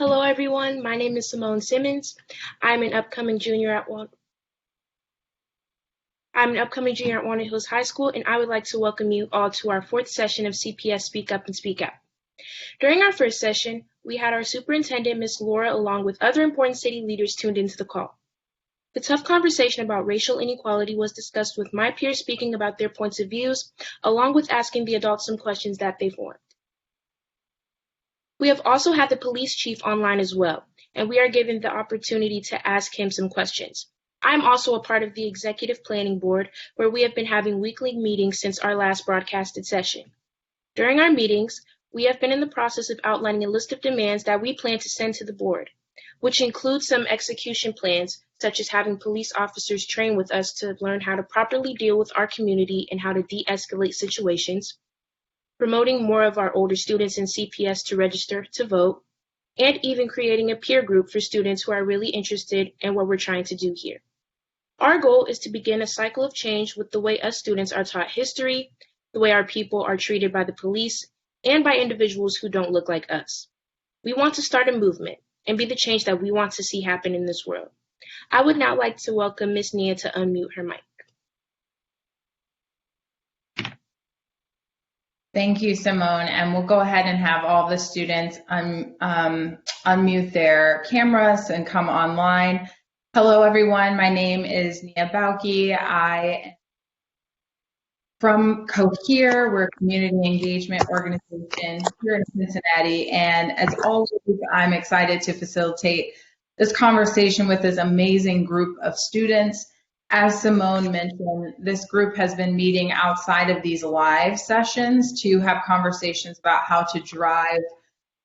Hello, everyone. My name is Simone Simmons. I'm an upcoming junior at Walnut Hills High School, and I would like to welcome you all to our fourth session of CPS Speak Up and Speak Out. During our first session, we had our superintendent, Ms. Laura, along with other important city leaders tuned into the call. The tough conversation about racial inequality was discussed with my peers speaking about their points of views, along with asking the adults some questions that they've learned. We have also had the police chief online as well, and we are given the opportunity to ask him some questions. I'm also a part of the Executive Planning Board, where we have been having weekly meetings since our last broadcasted session. During our meetings, we have been in the process of outlining a list of demands that we plan to send to the board, which includes some execution plans, such as having police officers train with us to learn how to properly deal with our community and how to de-escalate situations, promoting more of our older students in CPS to register to vote, and even creating a peer group for students who are really interested in what we're trying to do here. Our goal is to begin a cycle of change with the way us students are taught history, the way our people are treated by the police, and by individuals who don't look like us. We want to start a movement and be the change that we want to see happen in this world. I would now like to welcome Ms. Nia to unmute her mic. Thank you, Simone, and we'll go ahead and have all the students unmute their cameras and come online. Hello, everyone. My name is Nia Bauke. I am from Cohere. We're a community engagement organization here in Cincinnati, and as always, I'm excited to facilitate this conversation with this amazing group of students. As Simone mentioned, this group has been meeting outside of these live sessions to have conversations about how to drive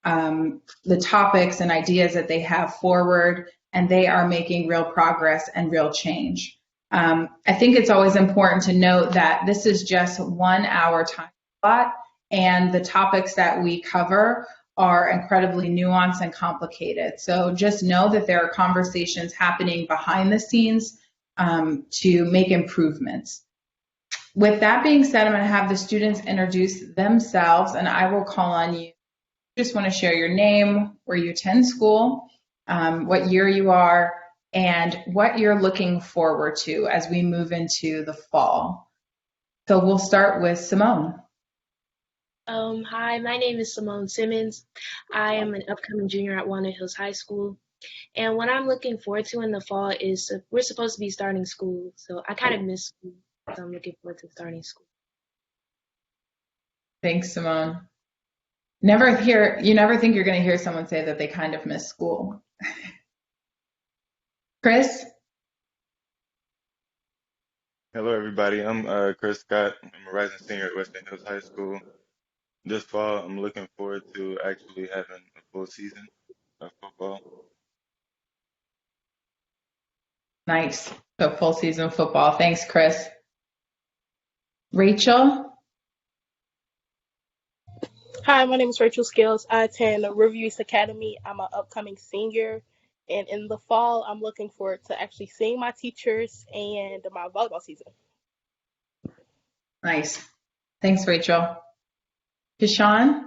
the topics and ideas that they have forward, and they are making real progress and real change. I think it's always important to note that this is just 1 hour time slot, and the topics that we cover are incredibly nuanced and complicated. So just know that there are conversations happening behind the scenes to make improvements. With that being said, I'm going to have the students introduce themselves, and I will call on you. Just want to share your name, where you attend school, what year you are, and what you're looking forward to as we move into the fall. So we'll start with Simone. Hi, my name is Simone Simmons. I am an upcoming junior at Walnut Hills High School. And what I'm looking forward to in the fall is we're supposed to be starting school. So I kind of miss school. So I'm looking forward to starting school. Thanks, Simone. You never think you're going to hear someone say that they kind of miss school. Chris? Hello, everybody. I'm Chris Scott. I'm a rising senior at Western Hills High School. This fall, I'm looking forward to actually having a full season of football. Nice. So full season football. Thanks, Chris. Rachel? Hi, my name is Rachel Scales. I attend Riverview East Academy. I'm an upcoming senior. And in the fall, I'm looking forward to actually seeing my teachers and my volleyball season. Nice. Thanks, Rachel. Kishan?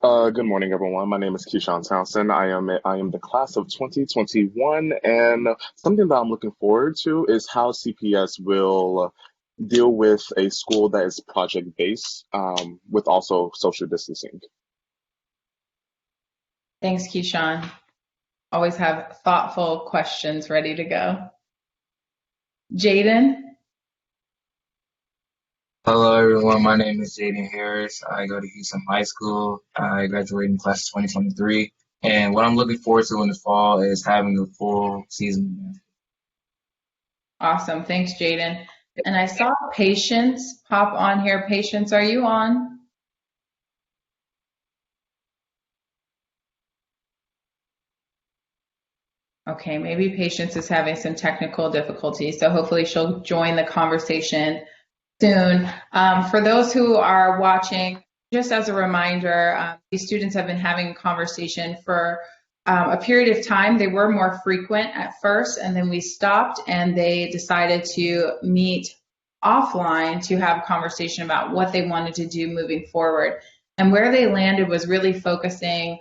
Good morning, everyone. My name is Keyshawn Townsend. I am the class of 2021, and something that I'm looking forward to is how CPS will deal with a school that is project-based, with also social distancing. Thanks, Keyshawn. Always have thoughtful questions ready to go. Jaden? Hello, everyone. My name is Jaden Harris. I go to Houston High School. I graduated in class of 2023. And what I'm looking forward to in the fall is having a full season. Awesome. Thanks, Jaden. And I saw Patience pop on here. Patience, are you on? Okay, maybe Patience is having some technical difficulties, so hopefully she'll join the conversation soon. For those who are watching, just as a reminder, these students have been having a conversation for a period of time. They were more frequent at first, and then we stopped, and they decided to meet offline to have a conversation about what they wanted to do moving forward. And where they landed was really focusing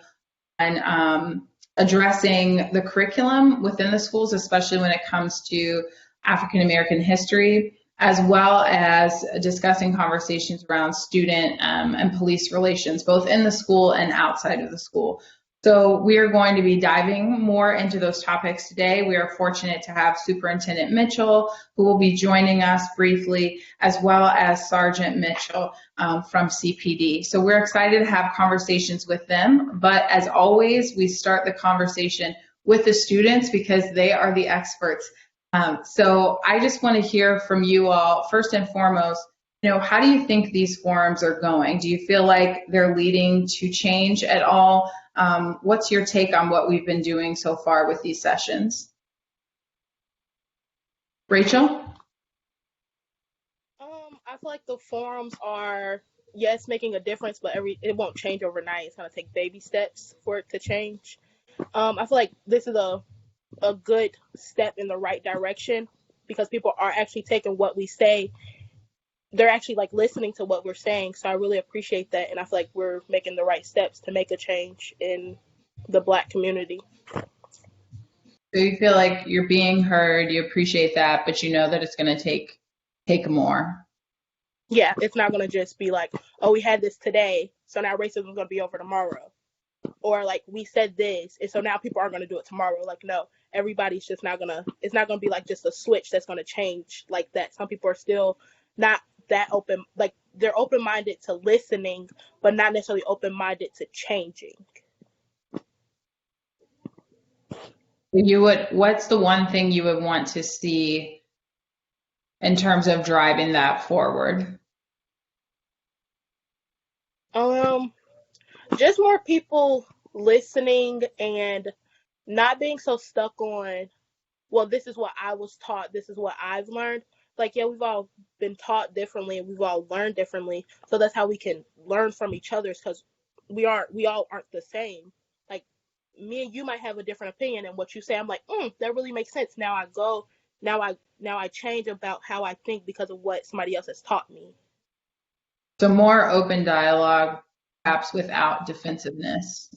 on addressing the curriculum within the schools, especially when it comes to African American history, as well as discussing conversations around student and police relations, both in the school and outside of the school. So we are going to be diving more into those topics today. We are fortunate to have Superintendent Mitchell, who will be joining us briefly, as well as Sergeant Mitchell from CPD. So we're excited to have conversations with them. But as always, we start the conversation with the students because they are the experts. So I just want to hear from you all, first and foremost, how do you think these forums are going? Do you feel like they're leading to change at all? What's your take on what we've been doing so far with these sessions? Rachel? I feel like the forums are, yes, making a difference, but it won't change overnight. It's going to take baby steps for it to change. I feel like this is a good step in the right direction because people are actually taking what we say. They're actually like listening to what we're saying. So I really appreciate that. And I feel like we're making the right steps to make a change in the Black community. So you feel like you're being heard, you appreciate that, but you know that it's going to take more. Yeah, it's not going to just be like, oh, we had this today, so now racism is going to be over tomorrow. Or like, we said this, and so now people aren't going to do it tomorrow. Like, no, everybody's just not going to, it's not going to be like just a switch that's going to change like that. Some people are still not that open, like they're open-minded to listening, but not necessarily open-minded to changing. What's the one thing you would want to see in terms of driving that forward? Just more people listening and not being so stuck on, well, this is what I was taught, this is what I've learned. Like, yeah, we've all been taught differently and we've all learned differently. So that's how we can learn from each other, because we all aren't the same. Like, me and you might have a different opinion, and what you say, I'm like, that really makes sense. Now I change about how I think because of what somebody else has taught me. So more open dialogue, perhaps without defensiveness.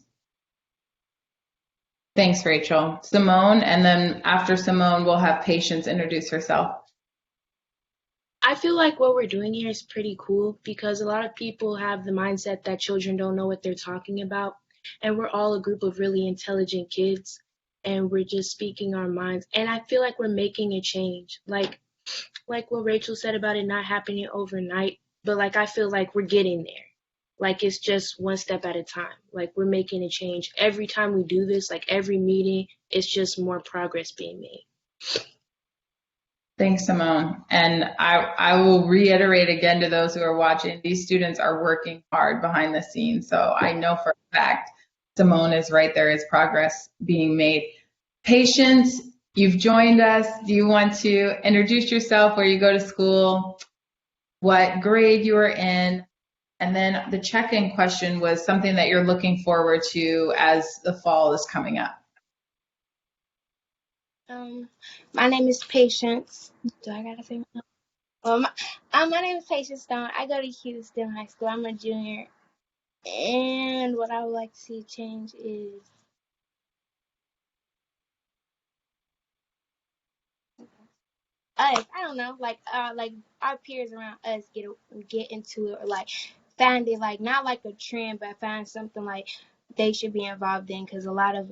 Thanks, Rachel. Simone, and then after Simone, we'll have Patience introduce herself. I feel like what we're doing here is pretty cool because a lot of people have the mindset that children don't know what they're talking about. And we're all a group of really intelligent kids and we're just speaking our minds. And I feel like we're making a change. Like what Rachel said about it not happening overnight, but like I feel like we're getting there. Like it's just one step at a time. Like we're making a change. Every time we do this, like every meeting, it's just more progress being made. Thanks, Simone. And I will reiterate again to those who are watching, these students are working hard behind the scenes. So I know for a fact Simone is right, there is progress being made. Patience, you've joined us. Do you want to introduce yourself, where you go to school, what grade you are in? And then the check-in question was something that you're looking forward to as the fall is coming up. My name is Patience. Do I gotta say my name is Patience Stone. I go to Houston High School. I'm a junior. And what I would like to see change is us. I don't know, like our peers around us get into it, or like find it, like not like a trend, but find something like they should be involved in, because a lot of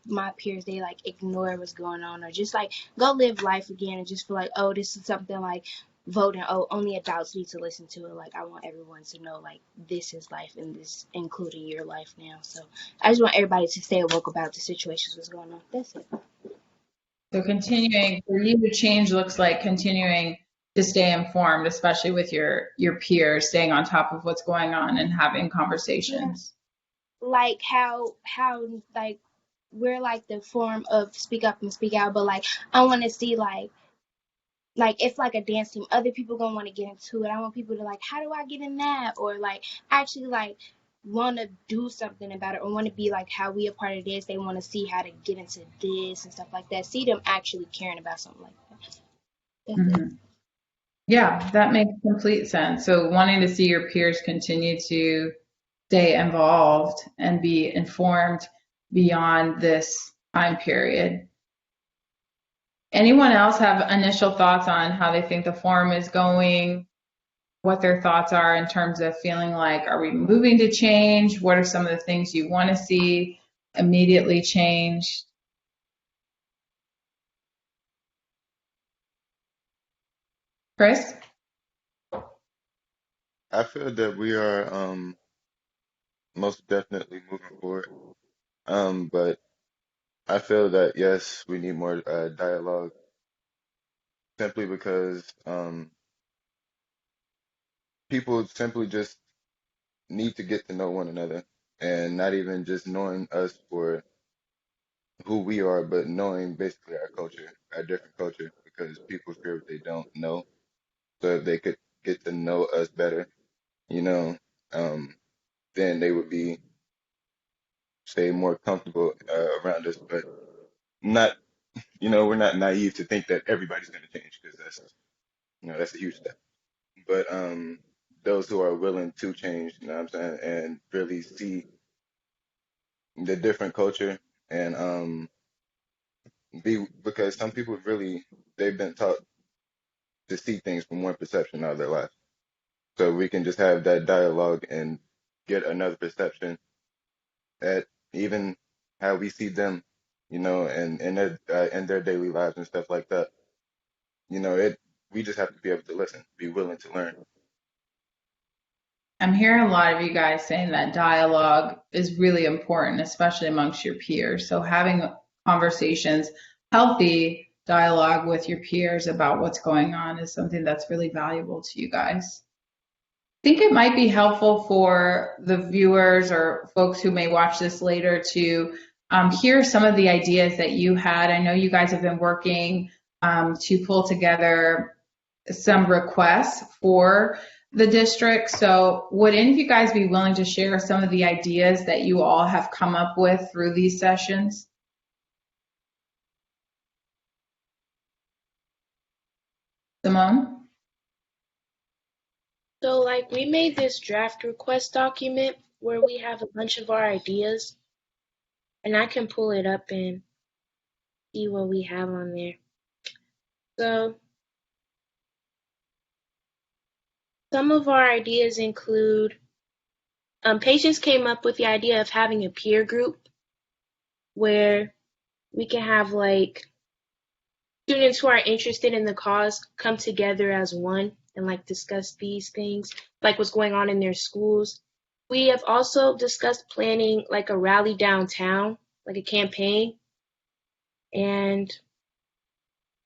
my peers, they like ignore what's going on, or just like go live life again and just feel like, oh, this is something like voting, oh, only adults need to listen to it. Like I want everyone to know like this is life, and this including your life now. So I just want everybody to stay awoke about the situations that's going on. That's it. So continuing, for you, the change looks like continuing to stay informed, especially with your peers, staying on top of what's going on and having conversations. Like how like we're like the form of speak up and speak out, but like I want to see like if like a dance team, other people gonna want to get into it. I want people to like, how do I get in that, or like actually like want to do something about it, or want to be like how we a part of this. They want to see how to get into this and stuff like that. See them actually caring about something like that. Mm-hmm. Yeah, that makes complete sense. So wanting to see your peers continue to stay involved and be informed beyond this time period. Anyone else have initial thoughts on how they think the forum is going? What their thoughts are in terms of feeling like, are we moving to change? What are some of the things you want to see immediately changed? Chris? I feel that we are most definitely moving forward. But I feel that yes, we need more dialogue simply because people simply just need to get to know one another and not even just knowing us for who we are, but knowing basically our culture, our different culture, because people fear what they don't know. So if they could get to know us better, you know, um, then they would be, say, more comfortable around us. But not, we're not naive to think that everybody's going to change because that's a huge step. But those who are willing to change, you know what I'm saying, and really see the different culture and be because some people really they've been taught to see things from one perception of their life. So we can just have that dialogue and get another perception at even how we see them, and in their daily lives and stuff like that. It we just have to be able to listen, be willing to learn. I'm hearing a lot of you guys saying that dialogue is really important, especially amongst your peers. So having conversations, healthy dialogue with your peers about what's going on is something that's really valuable to you guys. I think it might be helpful for the viewers or folks who may watch this later to hear some of the ideas that you had. I know you guys have been working to pull together some requests for the district. So would any of you guys be willing to share some of the ideas that you all have come up with through these sessions? Simone? So, like, we made this draft request document where we have a bunch of our ideas, and I can pull it up and see what we have on there. So, some of our ideas include patients came up with the idea of having a peer group where we can have like students who are interested in the cause come together as one and like discuss these things, like what's going on in their schools. We have also discussed planning like a rally downtown, like a campaign, and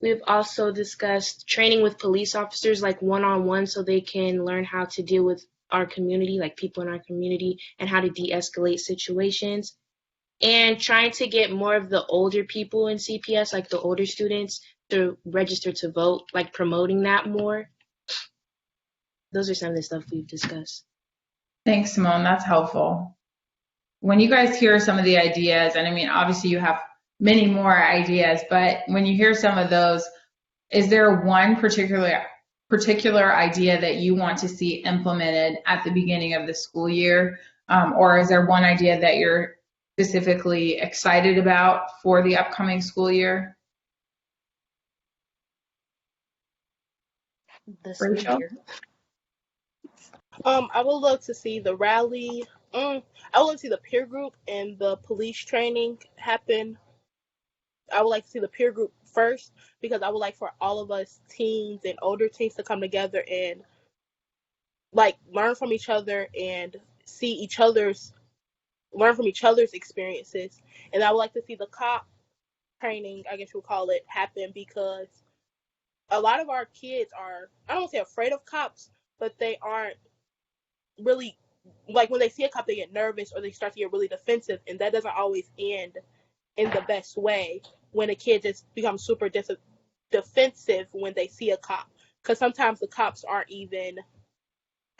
we've also discussed training with police officers like one-on-one so they can learn how to deal with our community, like people in our community, and how to de-escalate situations. And trying to get more of the older people in CPS, like the older students, to register to vote, like promoting that more. Those are some of the stuff we've discussed. Thanks, Simone. That's helpful. When you guys hear some of the ideas, and I mean, obviously you have many more ideas, but when you hear some of those, is there one particular idea that you want to see implemented at the beginning of the school year? Or is there one idea that you're specifically excited about for the upcoming school year? The school Rachel? year. I would love to see the rally. I would love to see the peer group and the police training happen. I would like to see the peer group first because I would like for all of us teens and older teens to come together and like learn from each other and see learn from each other's experiences. And I would like to see the cop training, I guess you'll call it, happen because a lot of our kids are, I don't want to say afraid of cops, but they aren't really, like when they see a cop, they get nervous or they start to get really defensive, and that doesn't always end in the best way when a kid just becomes super defensive when they see a cop. Because sometimes the cops aren't even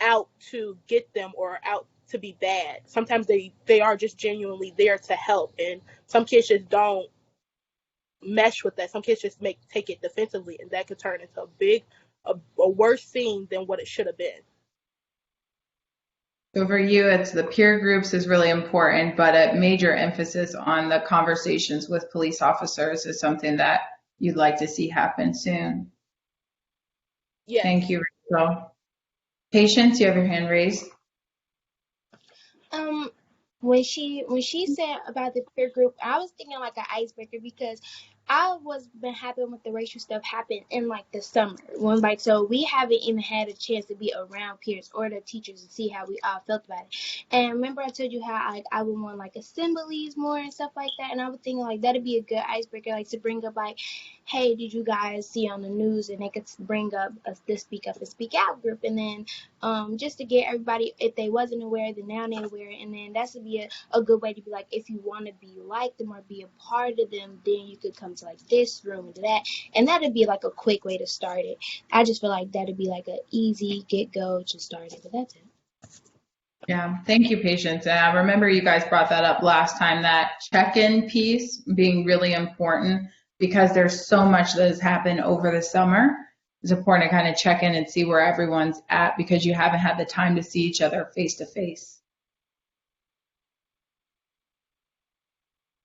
out to get them or out to be bad. Sometimes they are just genuinely there to help, and some kids just don't mesh with that. Some kids just take it defensively, and that could turn into a worse thing than what it should have been. So for you, it's the peer groups is really important, but a major emphasis on the conversations with police officers is something that you'd like to see happen soon. Yes. Thank you, Rachel. Patience, you have your hand raised. When she said about the peer group, I was thinking like an icebreaker because I was been happy with the racial stuff happened in like the summer when like so we haven't even had a chance to be around peers or the teachers to see how we all felt about it. And remember I told you how like I would want like assemblies more and stuff like that, and I was thinking like that'd be a good icebreaker like to bring up like, hey, did you guys see on the news, and they could bring up the speak up and speak out group, and then just to get everybody, if they wasn't aware, then now they're aware, and then that's would be a good way to be like, if you want to be like them or be a part of them, then you could come to like this room and do that, and that'd be like a quick way to start it. I just feel like that'd be like an easy get go to start it, but that's it. Yeah, thank you, Patience. And I remember you guys brought that up last time, that check-in piece being really important because there's so much that has happened over the summer. It's important to kind of check in and see where everyone's at because you haven't had the time to see each other face to face.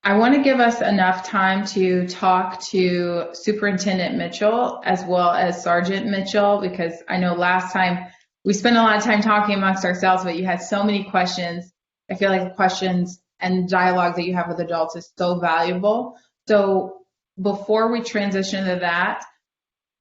I want to give us enough time to talk to Superintendent Mitchell as well as Sergeant Mitchell, because I know last time we spent a lot of time talking amongst ourselves, but you had so many questions. I feel like the questions and dialogue that you have with adults is so valuable. So before we transition to that,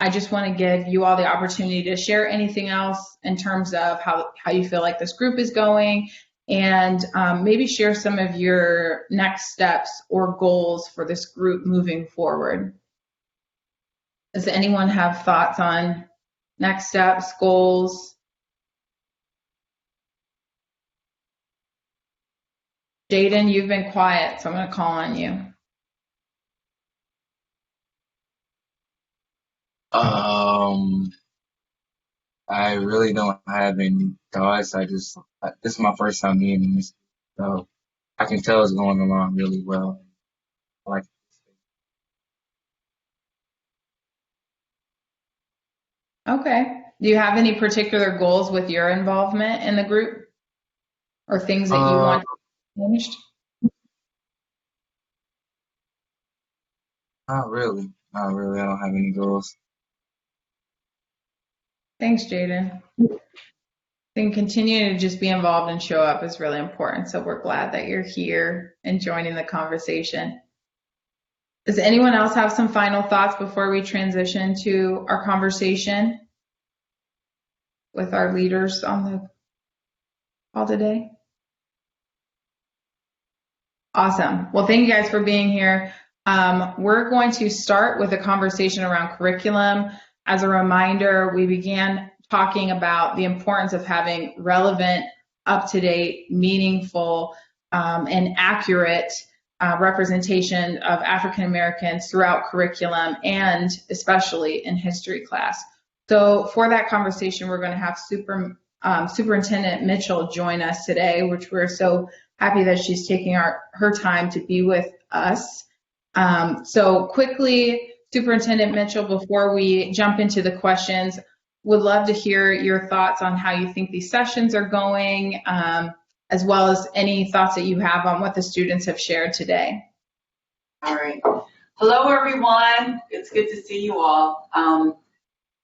I just want to give you all the opportunity to share anything else in terms of how you feel like this group is going, and maybe share some of your next steps or goals for this group moving forward. Does anyone have thoughts on next steps, goals? Jaden, you've been quiet, so I'm going to call on you. I really don't have any thoughts. This is my first time meeting this, so I can tell it's going along really well. I like it. Okay. Do you have any particular goals with your involvement in the group or things that you want changed? Not really. Not really. I don't have any goals. Thanks, Jaden. Then continue to just be involved and show up is really important. So we're glad that you're here and joining the conversation. Does anyone else have some final thoughts before we transition to our conversation with our leaders on the call today? Awesome. Well, thank you guys for being here. We're going to start with a conversation around curriculum. As a reminder, we began talking about the importance of having relevant, up-to-date, meaningful, and accurate representation of African Americans throughout curriculum and especially in history class. So for that conversation, we're going to have Superintendent Mitchell join us today, which we're so happy that she's taking her time to be with us. So quickly, Superintendent Mitchell, before we jump into the questions, would love to hear your thoughts on how you think these sessions are going, as well as any thoughts that you have on what the students have shared today. All right. Hello, everyone. It's good to see you all.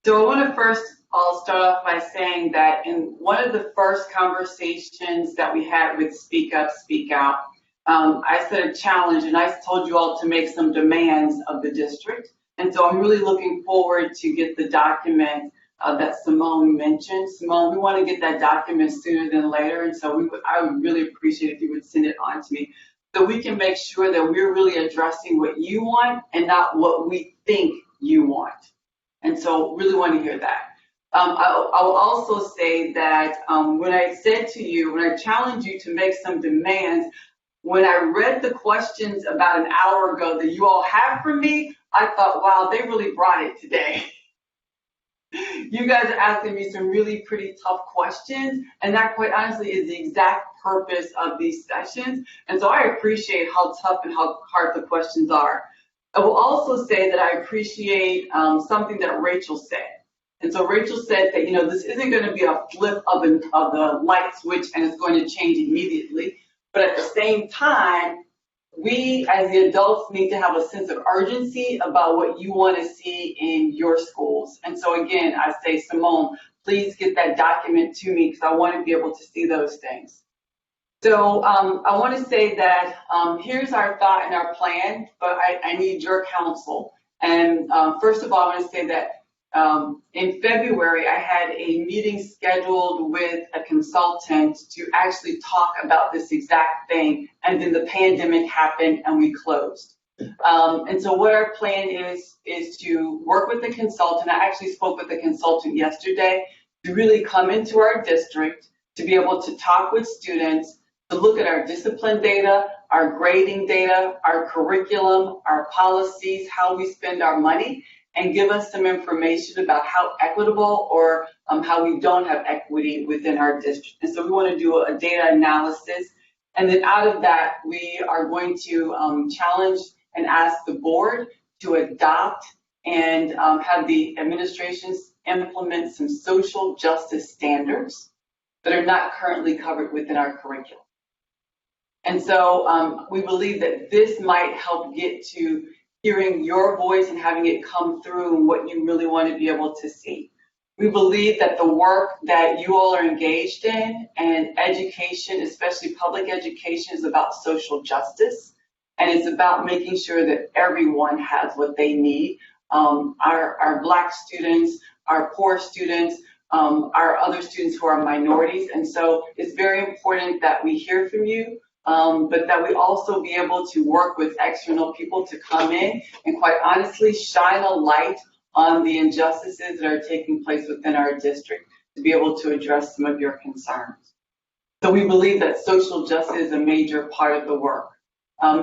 So I want to I'll start off by saying that in one of the first conversations that we had with Speak Up, Speak Out, I set a challenge and I told you all to make some demands of the district. And so I'm really looking forward to get the document that Simone mentioned. Simone, we want to get that document sooner than later. And so I would really appreciate if you would send it on to me so we can make sure that we're really addressing what you want and not what we think you want. And so really want to hear that. I'll also say that when I said to you, when I challenged you to make some demands, when I read the questions about an hour ago that you all have for me, I thought, wow, they really brought it today. You guys are asking me some really pretty tough questions, and that quite honestly is the exact purpose of these sessions. And so I appreciate how tough and how hard the questions are. I will also say that I appreciate something that Rachel said. And so Rachel said that, this isn't going to be a flip of the light switch and it's going to change immediately. But at the same time, we as the adults need to have a sense of urgency about what you want to see in your schools. And so again, I say, Simone, please get that document to me because I want to be able to see those things. So I want to say that here's our thought and our plan, but I need your counsel. And first of all, I want to say that in February, I had a meeting scheduled with a consultant to actually talk about this exact thing, and then the pandemic happened and we closed. And so what our plan is to work with the consultant. I actually spoke with the consultant yesterday to really come into our district, to be able to talk with students, to look at our discipline data, our grading data, our curriculum, our policies, how we spend our money, and give us some information about how equitable or how we don't have equity within our district. And so we want to do a data analysis. And then out of that, we are going to challenge and ask the board to adopt and have the administrations implement some social justice standards that are not currently covered within our curriculum. And so we believe that this might help get to hearing your voice and having it come through and what you really want to be able to see. We believe that the work that you all are engaged in and education, especially public education, is about social justice. And it's about making sure that everyone has what they need. Our Black students, our poor students, our other students who are minorities. And so it's very important that we hear from you, but that we also be able to work with external people to come in and quite honestly shine a light on the injustices that are taking place within our district to be able to address some of your concerns. So we believe that social justice is a major part of the work.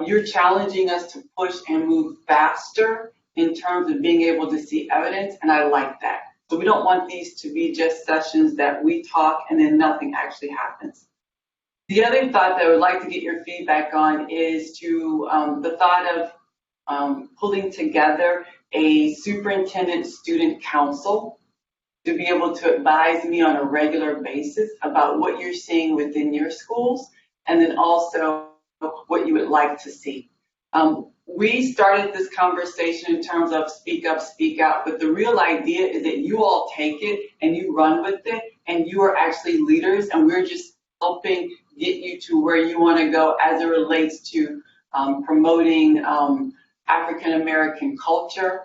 You're challenging us to push and move faster in terms of being able to see evidence, and I like that. So we don't want these to be just sessions that we talk and then nothing actually happens. The other thought that I would like to get your feedback on is to the thought of pulling together a superintendent student council to be able to advise me on a regular basis about what you're seeing within your schools and then also what you would like to see. We started this conversation in terms of speak up, speak out, but the real idea is that you all take it and you run with it and you are actually leaders and we're just helping get you to where you want to go as it relates to promoting African American culture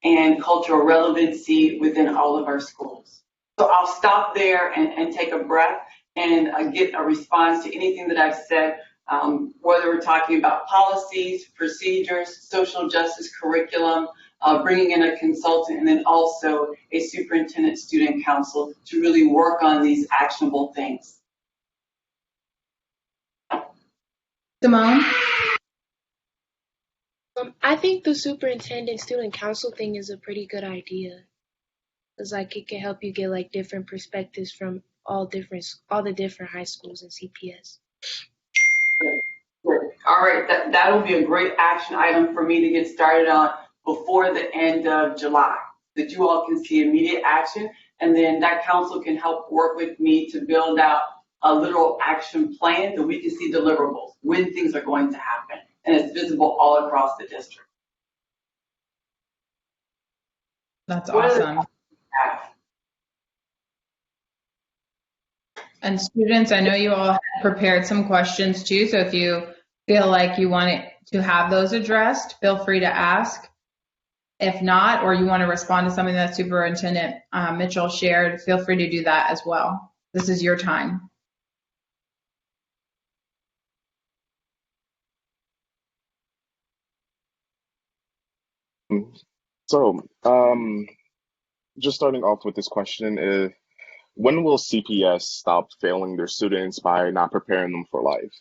and cultural relevancy within all of our schools. So I'll stop there and take a breath and get a response to anything that I've said, whether we're talking about policies, procedures, social justice curriculum, bringing in a consultant, and then also a superintendent student council to really work on these actionable things. Simone? I think the superintendent student council thing is a pretty good idea. Cause like it can help you get like different perspectives from all the different high schools in CPS. All right, that'll be a great action item for me to get started on before the end of July, that you all can see immediate action, and then that council can help work with me to build out a literal action plan that we can see deliverables, when things are going to happen, and it's visible all across the district. That's awesome. And students, I know you all have prepared some questions too, so if you feel like you want to have those addressed, feel free to ask. If not, or you want to respond to something that Superintendent Mitchell shared, feel free to do that as well. This is your time. So, just starting off with this question is, when will CPS stop failing their students by not preparing them for life?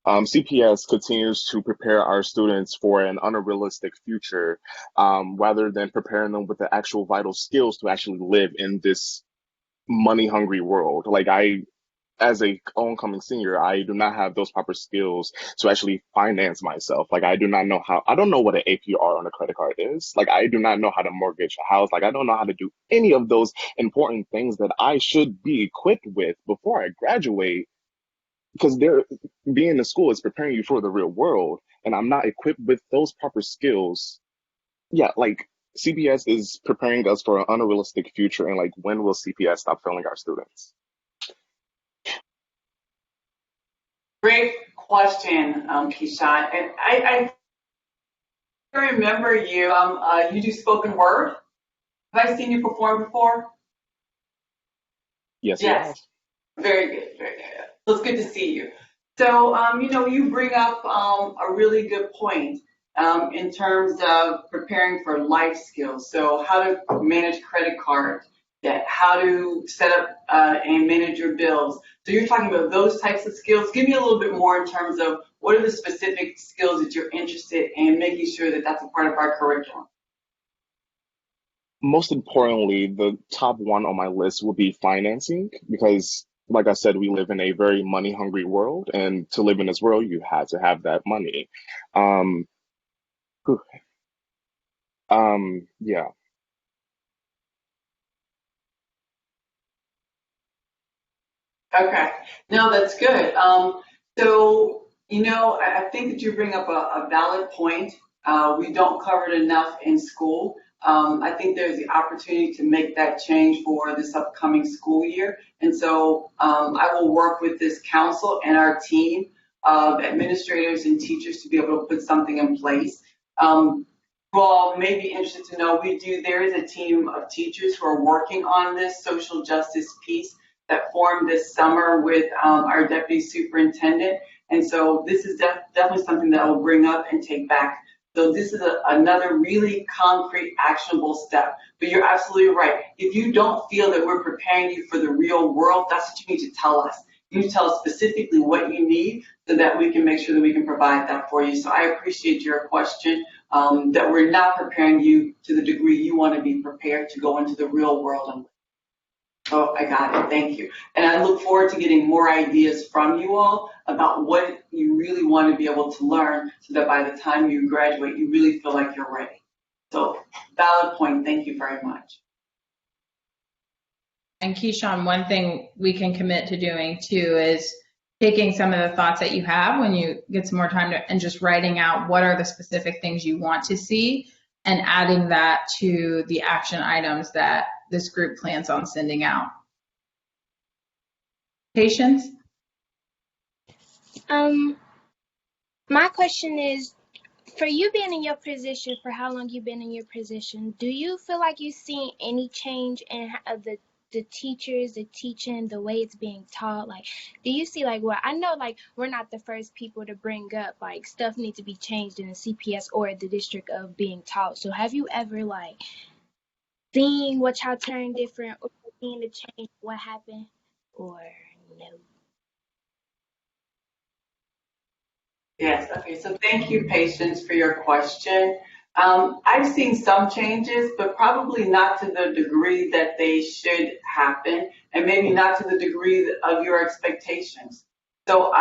CPS continues to prepare our students for an unrealistic future, rather than preparing them with the actual vital skills to actually live in this money-hungry world. Like as a oncoming senior, I do not have those proper skills to actually finance myself. Like I do not know how, I don't know what an APR on a credit card is. Like I do not know how to mortgage a house. Like I don't know how to do any of those important things that I should be equipped with before I graduate. Because they're being in school is preparing you for the real world, and I'm not equipped with those proper skills. Yeah, like CPS is preparing us for an unrealistic future, and like when will CPS stop failing our students? Great question, Keyshawn. And I remember you. You do spoken word. Have I seen you perform before? Yes, you have. Yes. Very good, very good. So it's good to see you. So, you bring up a really good point in terms of preparing for life skills. So how to manage credit card debt, how to set up and manage your bills. So you're talking about those types of skills. Give me a little bit more in terms of what are the specific skills that you're interested in making sure that that's a part of our curriculum. Most importantly, the top one on my list will be financing because, like I said, we live in a very money hungry world, and to live in this world, you have to have that money. Um, whew, yeah. Okay. No, that's good. I think that you bring up a valid point. We don't cover it enough in school. I think there's the opportunity to make that change for this upcoming school year. And so I will work with this council and our team of administrators and teachers to be able to put something in place. You all may be interested to know there is a team of teachers who are working on this social justice piece that formed this summer with our deputy superintendent. And so this is definitely something that I will bring up and take back. So this is another really concrete, actionable step. But you're absolutely right. If you don't feel that we're preparing you for the real world, that's what you need to tell us. You need to tell us specifically what you need so that we can make sure that we can provide that for you. So I appreciate your question, that we're not preparing you to the degree you want to be prepared to go into the real world. Oh, I got it. Thank you. And I look forward to getting more ideas from you all about what you really want to be able to learn so that by the time you graduate, you really feel like you're ready. So valid point. Thank you very much. And Keyshawn, one thing we can commit to doing too is taking some of the thoughts that you have when you get some more time and just writing out what are the specific things you want to see and adding that to the action items that this group plans on sending out. Patience? My question is, for you being in your position, for how long you've been in your position, do you feel like you've seen any change in the teachers, the teaching, the way it's being taught? Like, do you see, like, well, I know, like, we're not the first people to bring up, like, stuff needs to be changed in the CPS or the district of being taught. So have you ever, like, seen what y'all turn different or seen the change, what happened, or no? Yes, okay, so thank you, Patience, for your question. I've seen some changes, but probably not to the degree that they should happen, and maybe not to the degree of your expectations. So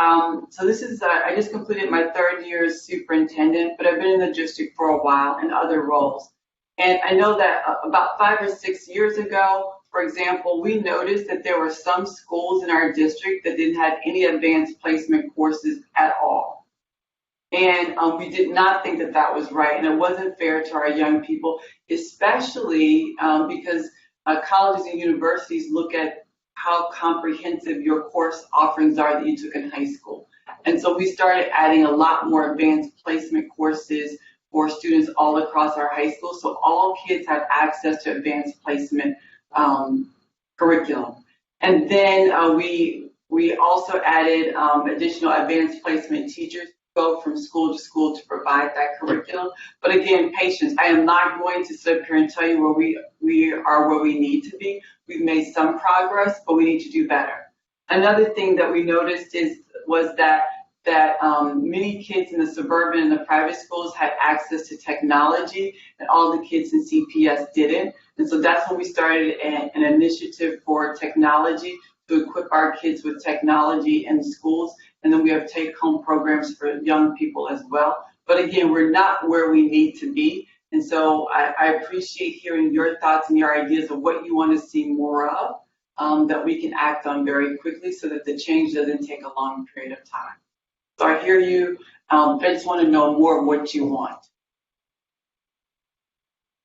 this is, I just completed my third year as superintendent, but I've been in the district for a while in other roles. And I know that about 5 or 6 years ago, for example, we noticed that there were some schools in our district that didn't have any advanced placement courses at all. And we did not think that that was right, and it wasn't fair to our young people, especially because colleges and universities look at how comprehensive your course offerings are that you took in high school. And so we started adding a lot more advanced placement courses for students all across our high school, so all kids have access to advanced placement curriculum. And then we also added additional advanced placement teachers go from school to school to provide that curriculum. But again, patience. I am not going to sit up here and tell you where we are where we need to be. We've made some progress, but we need to do better. Another thing that we noticed was that many kids in the suburban and the private schools had access to technology, and all the kids in CPS didn't. And so that's when we started an initiative for technology to equip our kids with technology in schools. And then we have take-home programs for young people as well. But again, we're not where we need to be. And so I appreciate hearing your thoughts and your ideas of what you want to see more of, that we can act on very quickly so that the change doesn't take a long period of time. So I hear you. I just want to know more of what you want.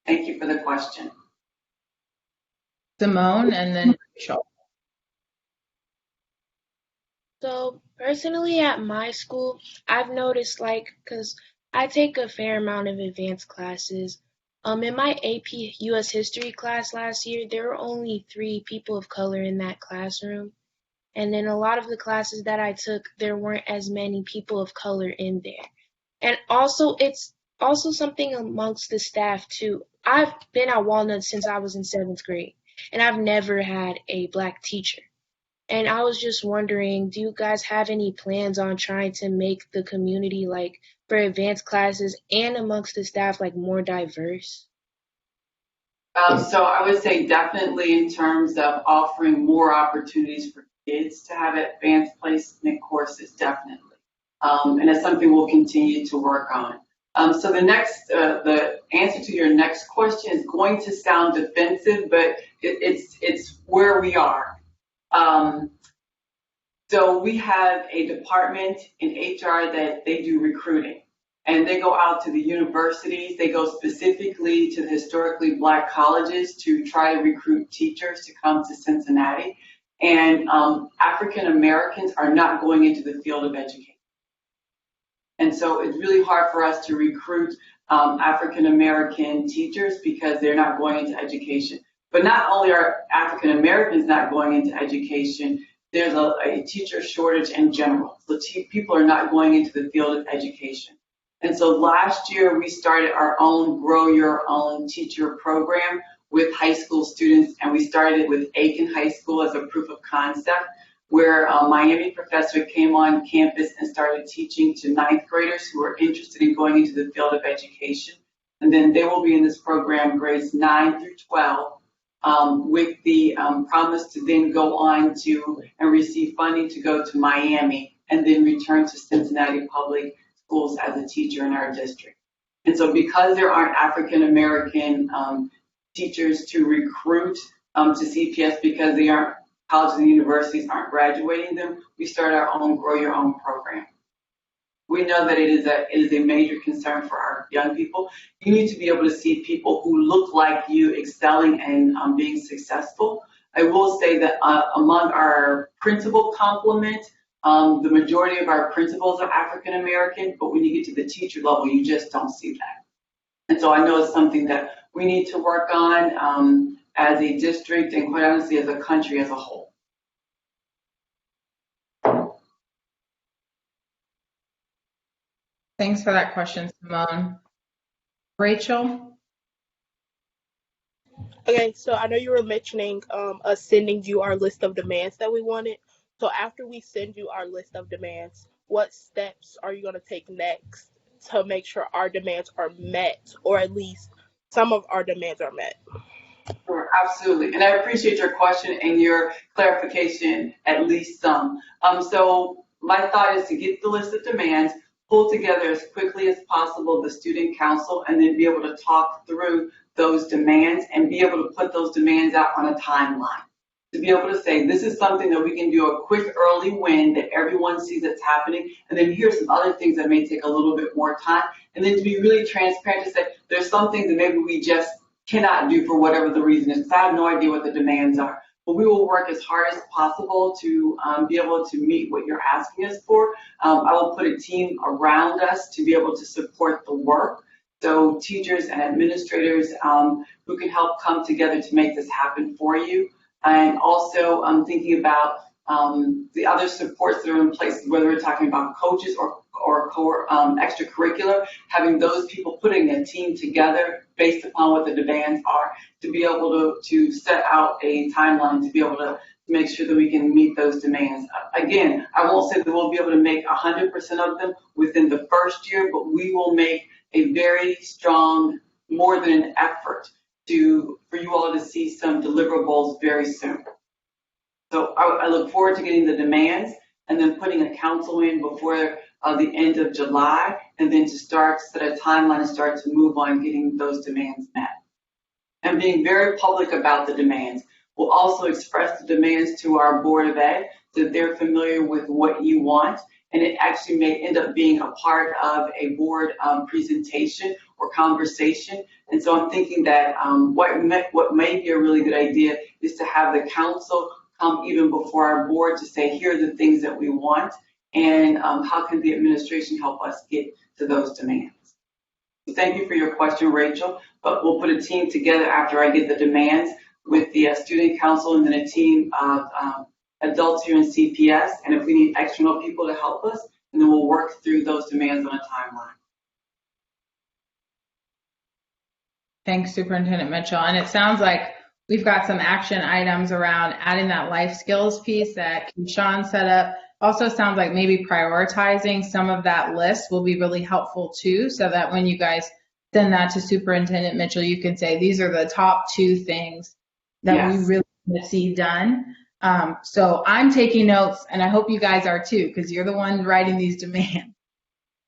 Thank you for the question. Simone and then Rachel. So personally at my school, I've noticed because I take a fair amount of advanced classes. In my AP US History class last year, there were only 3 people of color in that classroom. And in a lot of the classes that I took, there weren't as many people of color in there. And also, it's also something amongst the staff too. I've been at Walnut since I was in 7th grade, and I've never had a black teacher. And I was just wondering, do you guys have any plans on trying to make the community, for advanced classes and amongst the staff, more diverse? So I would say definitely in terms of offering more opportunities for kids to have advanced placement courses, definitely. And it's something we'll continue to work on. So the answer to your next question is going to sound defensive, but it's where we are. So we have a department in HR that they do recruiting, and they go out to the universities. They go specifically to the historically black colleges to try to recruit teachers to come to Cincinnati. And African Americans are not going into the field of education. And so it's really hard for us to recruit African American teachers because they're not going into education. But not only are African Americans not going into education, there's a teacher shortage in general. So people are not going into the field of education. And so last year we started our own Grow Your Own Teacher program with high school students, and we started it with Aiken High School as a proof of concept, where a Miami professor came on campus and started teaching to 9th graders who are interested in going into the field of education. And then they will be in this program grades 9 through 12, with the promise to then go on to and receive funding to go to Miami and then return to Cincinnati Public Schools as a teacher in our district. And so because there aren't African American teachers to recruit to CPS because they aren't, colleges and universities aren't graduating them, we started our own Grow Your Own program. We know that it is a major concern for our young people. You need to be able to see people who look like you excelling and being successful. I will say that among our principal complement, the majority of our principals are African American, but when you get to the teacher level, you just don't see that. And so I know it's something that we need to work on as a district and quite honestly as a country as a whole. Thanks for that question, Simone. Rachel? Okay, so I know you were mentioning us sending you our list of demands that we wanted. So after we send you our list of demands, what steps are you going to take next to make sure our demands are met, or at least some of our demands are met? Sure, absolutely. And I appreciate your question and your clarification, at least some. So my thought is to get the list of demands, pull together as quickly as possible the student council, and then be able to talk through those demands and be able to put those demands out on a timeline. To be able to say, this is something that we can do a quick early win that everyone sees that's happening, and then here's some other things that may take a little bit more time, and then to be really transparent to say, there's some things that maybe we just cannot do for whatever the reason is, because I have no idea what the demands are. But we will work as hard as possible to be able to meet what you're asking us for. I will put a team around us to be able to support the work. So teachers and administrators who can help come together to make this happen for you. And also thinking about the other supports that are in place, whether we're talking about coaches or extracurricular, having those people putting a team together based upon what the demands are to be able to set out a timeline to be able to make sure that we can meet those demands. Again, I won't say that we'll be able to make 100% of them within the first year, but we will make a very strong, more than an effort for you all to see some deliverables very soon. So I look forward to getting the demands and then putting a council in before the end of July, and then to start set a timeline and start to move on getting those demands met. And being very public about the demands. We'll also express the demands to our Board of Ed so that they're familiar with what you want, and it actually may end up being a part of a board presentation or conversation. And so I'm thinking that what may be a really good idea is to have the council come even before our board to say, here are the things that we want, and how can the administration help us get to those demands. Thank you for your question, Rachel, but we'll put a team together after I get the demands with the student council and then a team of adults here in CPS, and if we need external people to help us, and then we'll work through those demands on a timeline. Thanks, Superintendent Mitchell. And it sounds like we've got some action items around adding that life skills piece that Keyshawn set up. Also sounds like maybe prioritizing some of that list will be really helpful too, so that when you guys send that to Superintendent Mitchell, you can say, these are the top 2 things that we really want to see done. So I'm taking notes, and I hope you guys are too, because you're the one writing these demands.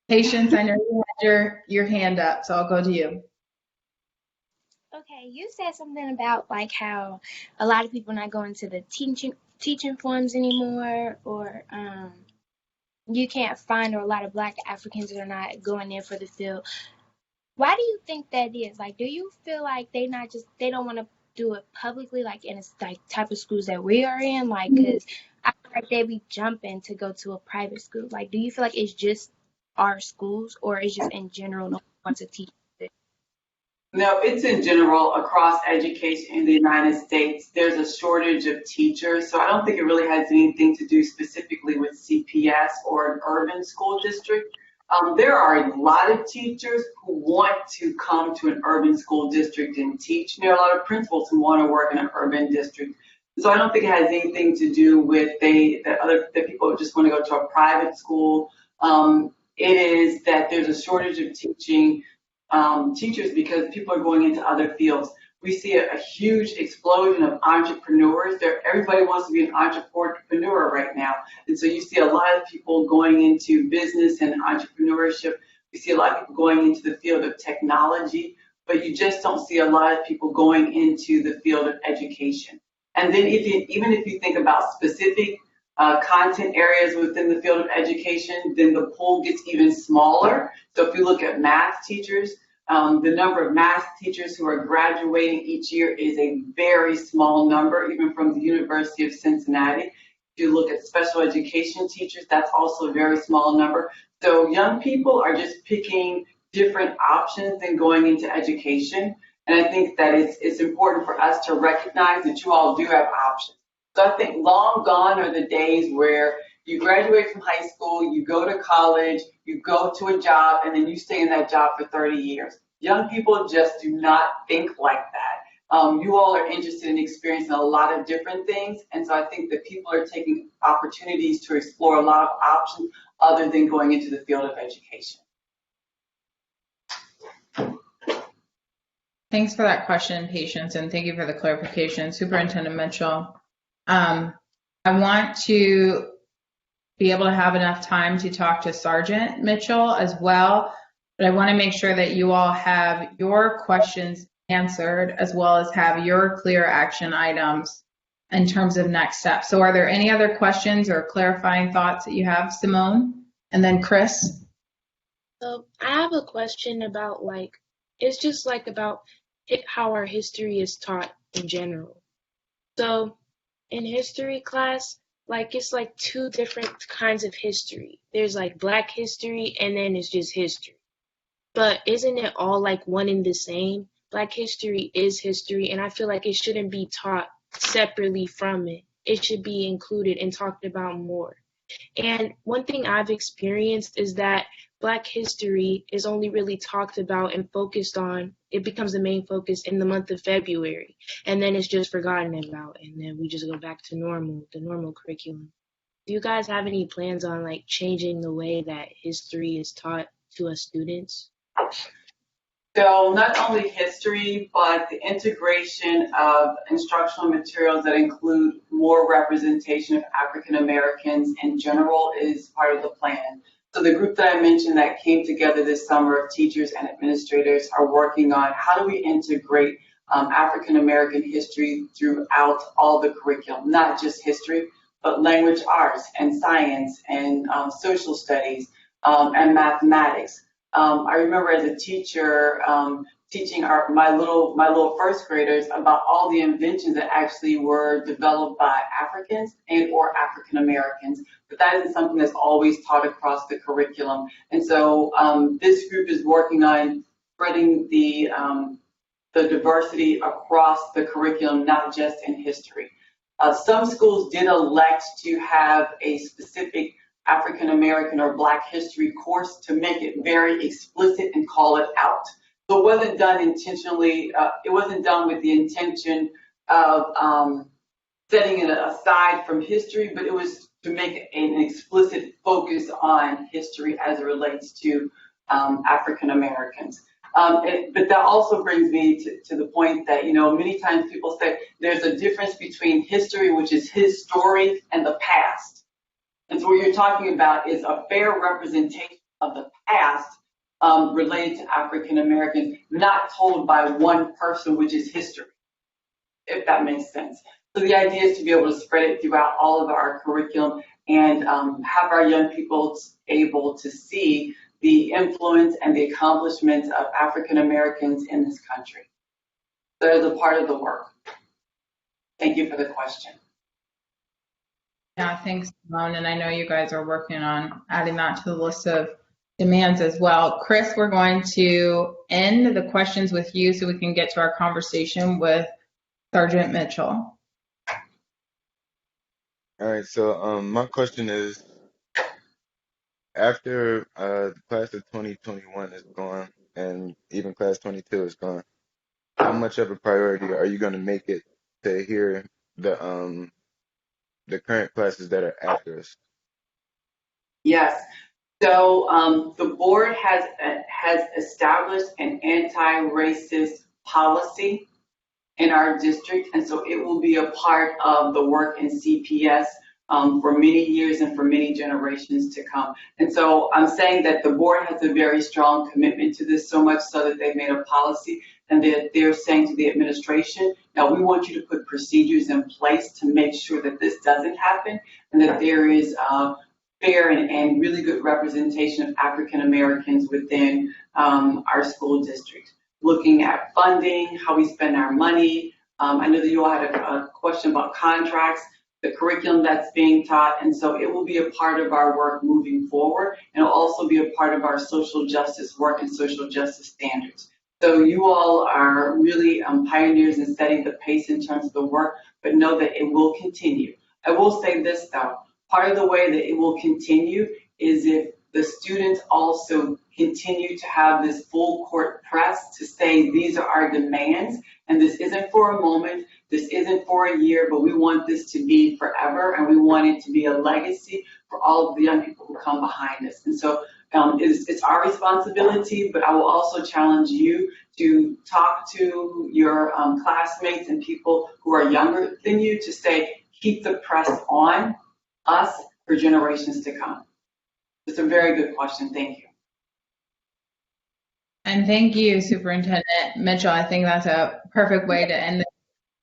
Patience, I know you had your hand up, so I'll go to you. Okay, you said something about like how a lot of people are not going to the teaching forums anymore, or you can't find, or a lot of Black Africans are not going in for the field. Why do you think that is? Like, do you feel like they don't want to do it publicly, like in a like type of schools that we are in? Like, because I feel like they be jumping to go to a private school. Like, do you feel like it's just our schools, or it's just in general no one wants to teach it? No, it's in general across education in the United States. There's a shortage of teachers, so I don't think it really has anything to do specifically with CPS or an urban school district. There are a lot of teachers who want to come to an urban school district and teach. There are a lot of principals who want to work in an urban district. So I don't think it has anything to do with that people just want to go to a private school. It is that there's a shortage of teachers because people are going into other fields. We see a huge explosion of entrepreneurs. Everybody wants to be an entrepreneur right now. And so you see a lot of people going into business and entrepreneurship. We see a lot of people going into the field of technology, but you just don't see a lot of people going into the field of education. And then even if you think about specific content areas within the field of education, then the pool gets even smaller. So if you look at math teachers, the number of math teachers who are graduating each year is a very small number, even from the University of Cincinnati. If you look at special education teachers, that's also a very small number. So young people are just picking different options than going into education. And I think that it's important for us to recognize that you all do have options. So I think long gone are the days where you graduate from high school, you go to college, you go to a job, and then you stay in that job for 30 years. Young people just do not think like that. You all are interested in experiencing a lot of different things, and so I think that people are taking opportunities to explore a lot of options other than going into the field of education. Thanks for that question, Patience, and thank you for the clarification, Superintendent Mitchell. I want to be able to have enough time to talk to Sergeant Mitchell as well, but I want to make sure that you all have your questions answered as well as have your clear action items in terms of next steps. So are there any other questions or clarifying thoughts that you have, Simone? And then Chris? So I have a question about it's just about how our history is taught in general. So in history class, it's 2 different kinds of history. There's Black history, and then it's just history. But isn't it all one and the same? Black history is history, and I feel like it shouldn't be taught separately from it. It should be included and talked about more. And one thing I've experienced is that Black history is only really talked about and focused on. It becomes the main focus in the month of February, and then it's just forgotten about, and then we just go back to the normal curriculum. Do you guys have any plans on changing the way that history is taught to us students? So not only history, but the integration of instructional materials that include more representation of African Americans in general is part of the plan. So the group that I mentioned that came together this summer of teachers and administrators are working on how do we integrate African American history throughout all the curriculum, not just history, but language arts and science and social studies and mathematics. I remember as a teacher teaching my little first graders about all the inventions that actually were developed by Africans and or African Americans, but that isn't something that's always taught across the curriculum. And so this group is working on spreading the diversity across the curriculum, not just in history. Some schools did elect to have a specific African American or Black history course to make it very explicit and call it out. So it wasn't done intentionally. It wasn't done with the intention of setting it aside from history, but it was to make an explicit focus on history as it relates to African Americans. But that also brings me to the point that, many times people say there's a difference between history, which is his story, and the past. And so what you're talking about is a fair representation of the past related to African Americans, not told by one person, which is history, if that makes sense. So the idea is to be able to spread it throughout all of our curriculum and have our young people able to see the influence and the accomplishments of African Americans in this country. That is a part of the work. Thank you for the question. Yeah, thanks, Simone. And I know you guys are working on adding that to the list of demands as well. Chris, we're going to end the questions with you so we can get to our conversation with Sergeant Mitchell. All right, so my question is, after the class of 2021 is gone and even class 22 is gone, how much of a priority are you going to make it to hear the current classes that are after us? Yes. So the board has established an anti-racist policy in our district, and so it will be a part of the work in CPS for many years and for many generations to come. And so I'm saying that the board has a very strong commitment to this, so much so that they've made a policy, and they're saying to the administration, now we want you to put procedures in place to make sure that this doesn't happen and that there is fair and really good representation of African Americans within our school district. Looking at funding, how we spend our money. I know that you all had a question about contracts, the curriculum that's being taught, and so it will be a part of our work moving forward, and it'll also be a part of our social justice work and social justice standards. So you all are really pioneers in setting the pace in terms of the work, but know that it will continue. I will say this though, part of the way that it will continue is if the students also continue to have this full court press to say these are our demands, and this isn't for a moment, this isn't for a year, but we want this to be forever, and we want it to be a legacy for all of the young people who come behind us. And so it's our responsibility, but I will also challenge you to talk to your classmates and people who are younger than you to say, keep the press on us for generations to come. It's a very good question. Thank you. And thank you, Superintendent Mitchell. I think that's a perfect way to end the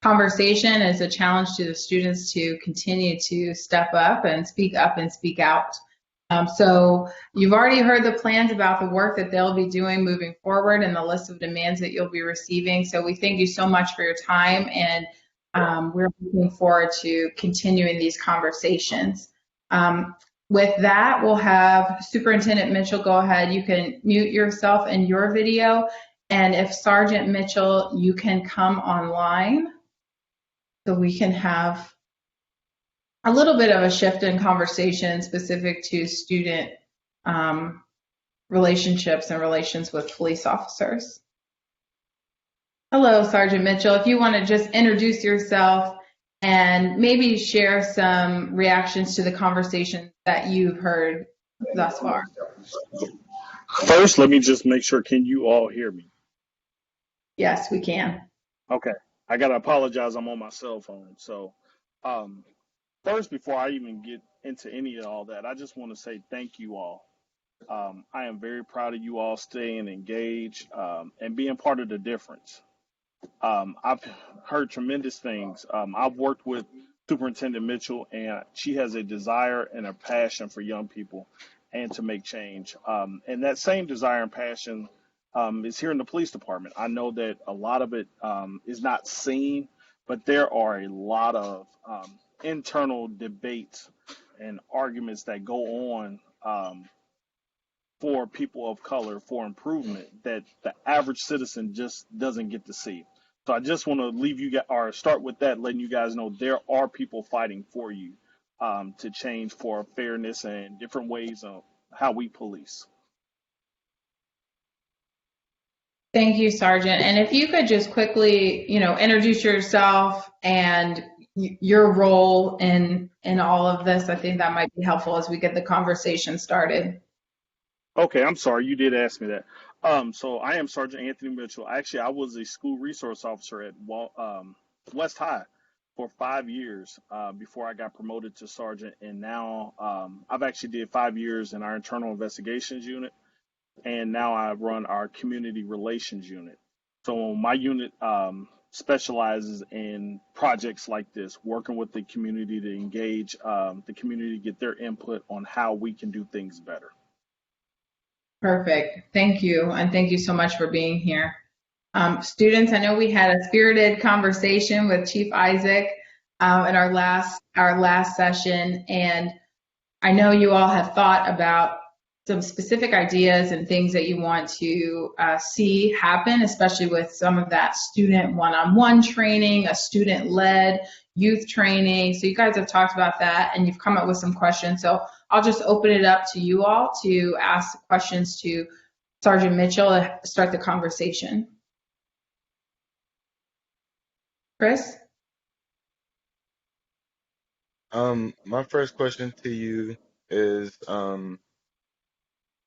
conversation. It's a challenge to the students to continue to step up and speak out. So you've already heard the plans about the work that they'll be doing moving forward and the list of demands that you'll be receiving. So we thank you so much for your time, and we're looking forward to continuing these conversations. With that, we'll have Superintendent Mitchell go ahead. You can mute yourself in your video, and if Sergeant Mitchell, you can come online so we can have a little bit of a shift in conversation specific to student relationships and relations with police officers. Hello, Sergeant Mitchell. If you want to just introduce yourself and maybe share some reactions to the conversation that you've heard thus far. First, let me just make sure, can you all hear me? Yes, we can. Okay. I gotta apologize. I'm on my cell phone. So, um, first, before I even get into any of all that, I just want to say thank you all. I am very proud of you all staying engaged and being part of the difference. I've heard tremendous things. I've worked with Superintendent Mitchell, and she has a desire and a passion for young people and to make change. And that same desire and passion is here in the police department. I know that a lot of it is not seen, but there are a lot of internal debates and arguments that go on. For people of color for improvement that the average citizen just doesn't get to see. So I just want to leave you guys or start with that, letting you guys know there are people fighting for you to change for fairness and different ways of how we police. Thank you, Sergeant. And if you could just quickly, introduce yourself and your role in all of this, I think that might be helpful as we get the conversation started. Okay, I'm sorry, you did ask me that. So I am Sergeant Anthony Mitchell. Actually, I was a school resource officer at West High for 5 years before I got promoted to sergeant, and now I've actually did 5 years in our internal investigations unit, and now I run our community relations unit. So my unit specializes in projects like this, working with the community to engage the community, get their input on how we can do things better. Perfect. Thank you. And thank you so much for being here. Students, I know we had a spirited conversation with Chief Isaac in our last session, and I know you all have thought about some specific ideas and things that you want to see happen, especially with some of that student one-on-one training, a student-led youth training. So you guys have talked about that and you've come up with some questions. So I'll just open it up to you all to ask questions to Sergeant Mitchell to start the conversation. Chris? My first question to you is,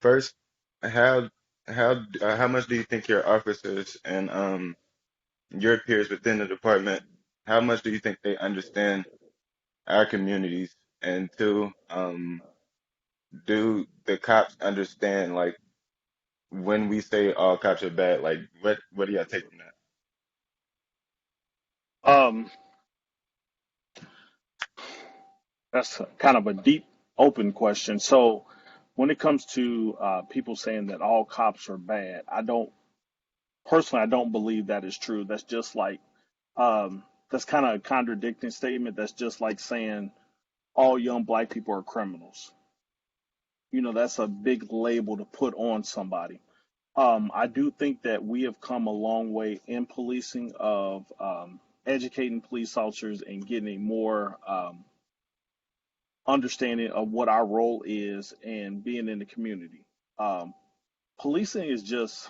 first, how how much do you think your officers and your peers within the department, how much do you think they understand our communities? And two, do the cops understand like when we say all cops are bad, like what do y'all take from that? Um, that's kind of a deep, open question. So, when it comes to people saying that all cops are bad, I don't believe that is true. That's just like that's kind of a contradicting statement. That's just like saying all young black people are criminals. That's a big label to put on somebody. I do think that we have come a long way in policing of educating police officers and getting a more understanding of what our role is and being in the community. Um, Policing is just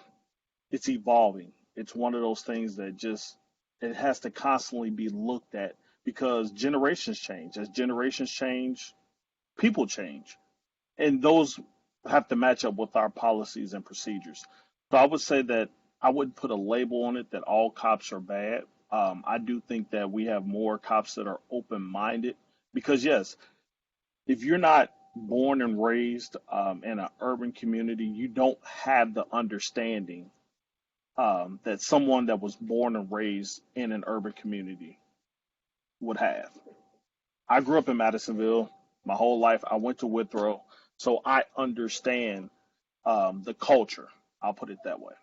it's evolving. It's one of those things that just it has to constantly be looked at because generations change. As generations change, people change, and those have to match up with our policies and procedures. So I would say that I wouldn't put a label on it that all cops are bad. I do think that we have more cops that are open-minded because yes, if you're not born and raised in an urban community, you don't have the understanding that someone that was born and raised in an urban community would have. I grew up in Madisonville my whole life. I went to Withrow, so I understand the culture. I'll put it that way.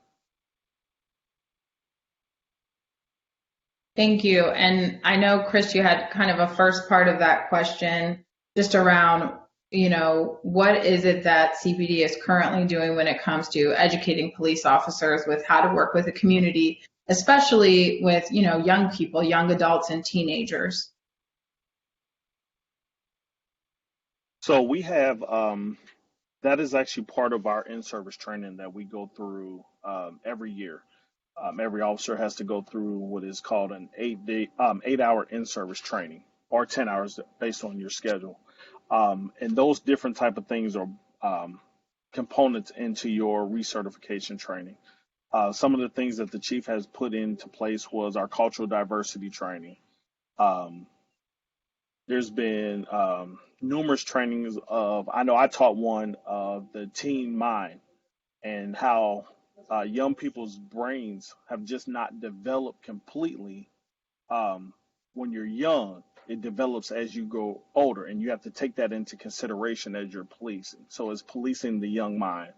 Thank you. And I know, Chris, you had kind of a first part of that question just around, what is it that CPD is currently doing when it comes to educating police officers with how to work with the community, especially with, young people, young adults and teenagers? So we have that is actually part of our in-service training that we go through every year. Every officer has to go through what is called an 8-hour in-service training, or 10 hours based on your schedule. And those different type of things are components into your recertification training. Some of the things that the chief has put into place was our cultural diversity training. Um, there's been numerous trainings of, I know I taught one of the teen mind and how young people's brains have just not developed completely. When you're young, it develops as you grow older, and you have to take that into consideration as you're policing. So it's policing the young mind.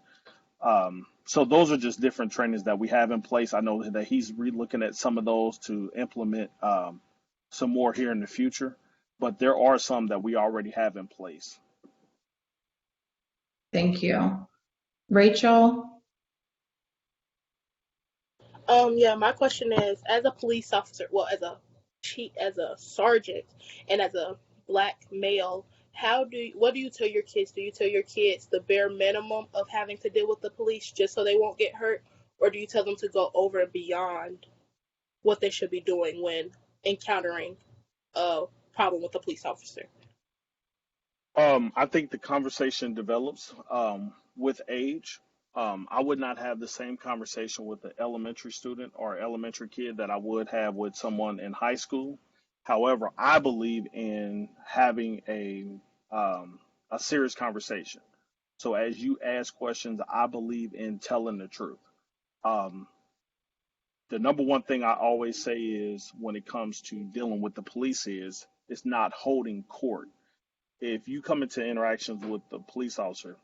So those are just different trainings that we have in place. I know that he's re-looking at some of those to implement some more here in the future, but there are some that we already have in place. Thank you. Rachel? Yeah, my question is, as a police officer, well, as a chief, as a sergeant, and as a black male, what do you tell your kids? Do you tell your kids the bare minimum of having to deal with the police just so they won't get hurt, or do you tell them to go over and beyond what they should be doing when encountering a problem with a police officer? I think the conversation develops with age. I would not have the same conversation with an elementary student or elementary kid that I would have with someone in high school. However, I believe in having a serious conversation. So as you ask questions, I believe in telling the truth. Um, the number one thing I always say is when it comes to dealing with the police is it's not holding court. If you come into interactions with the police officer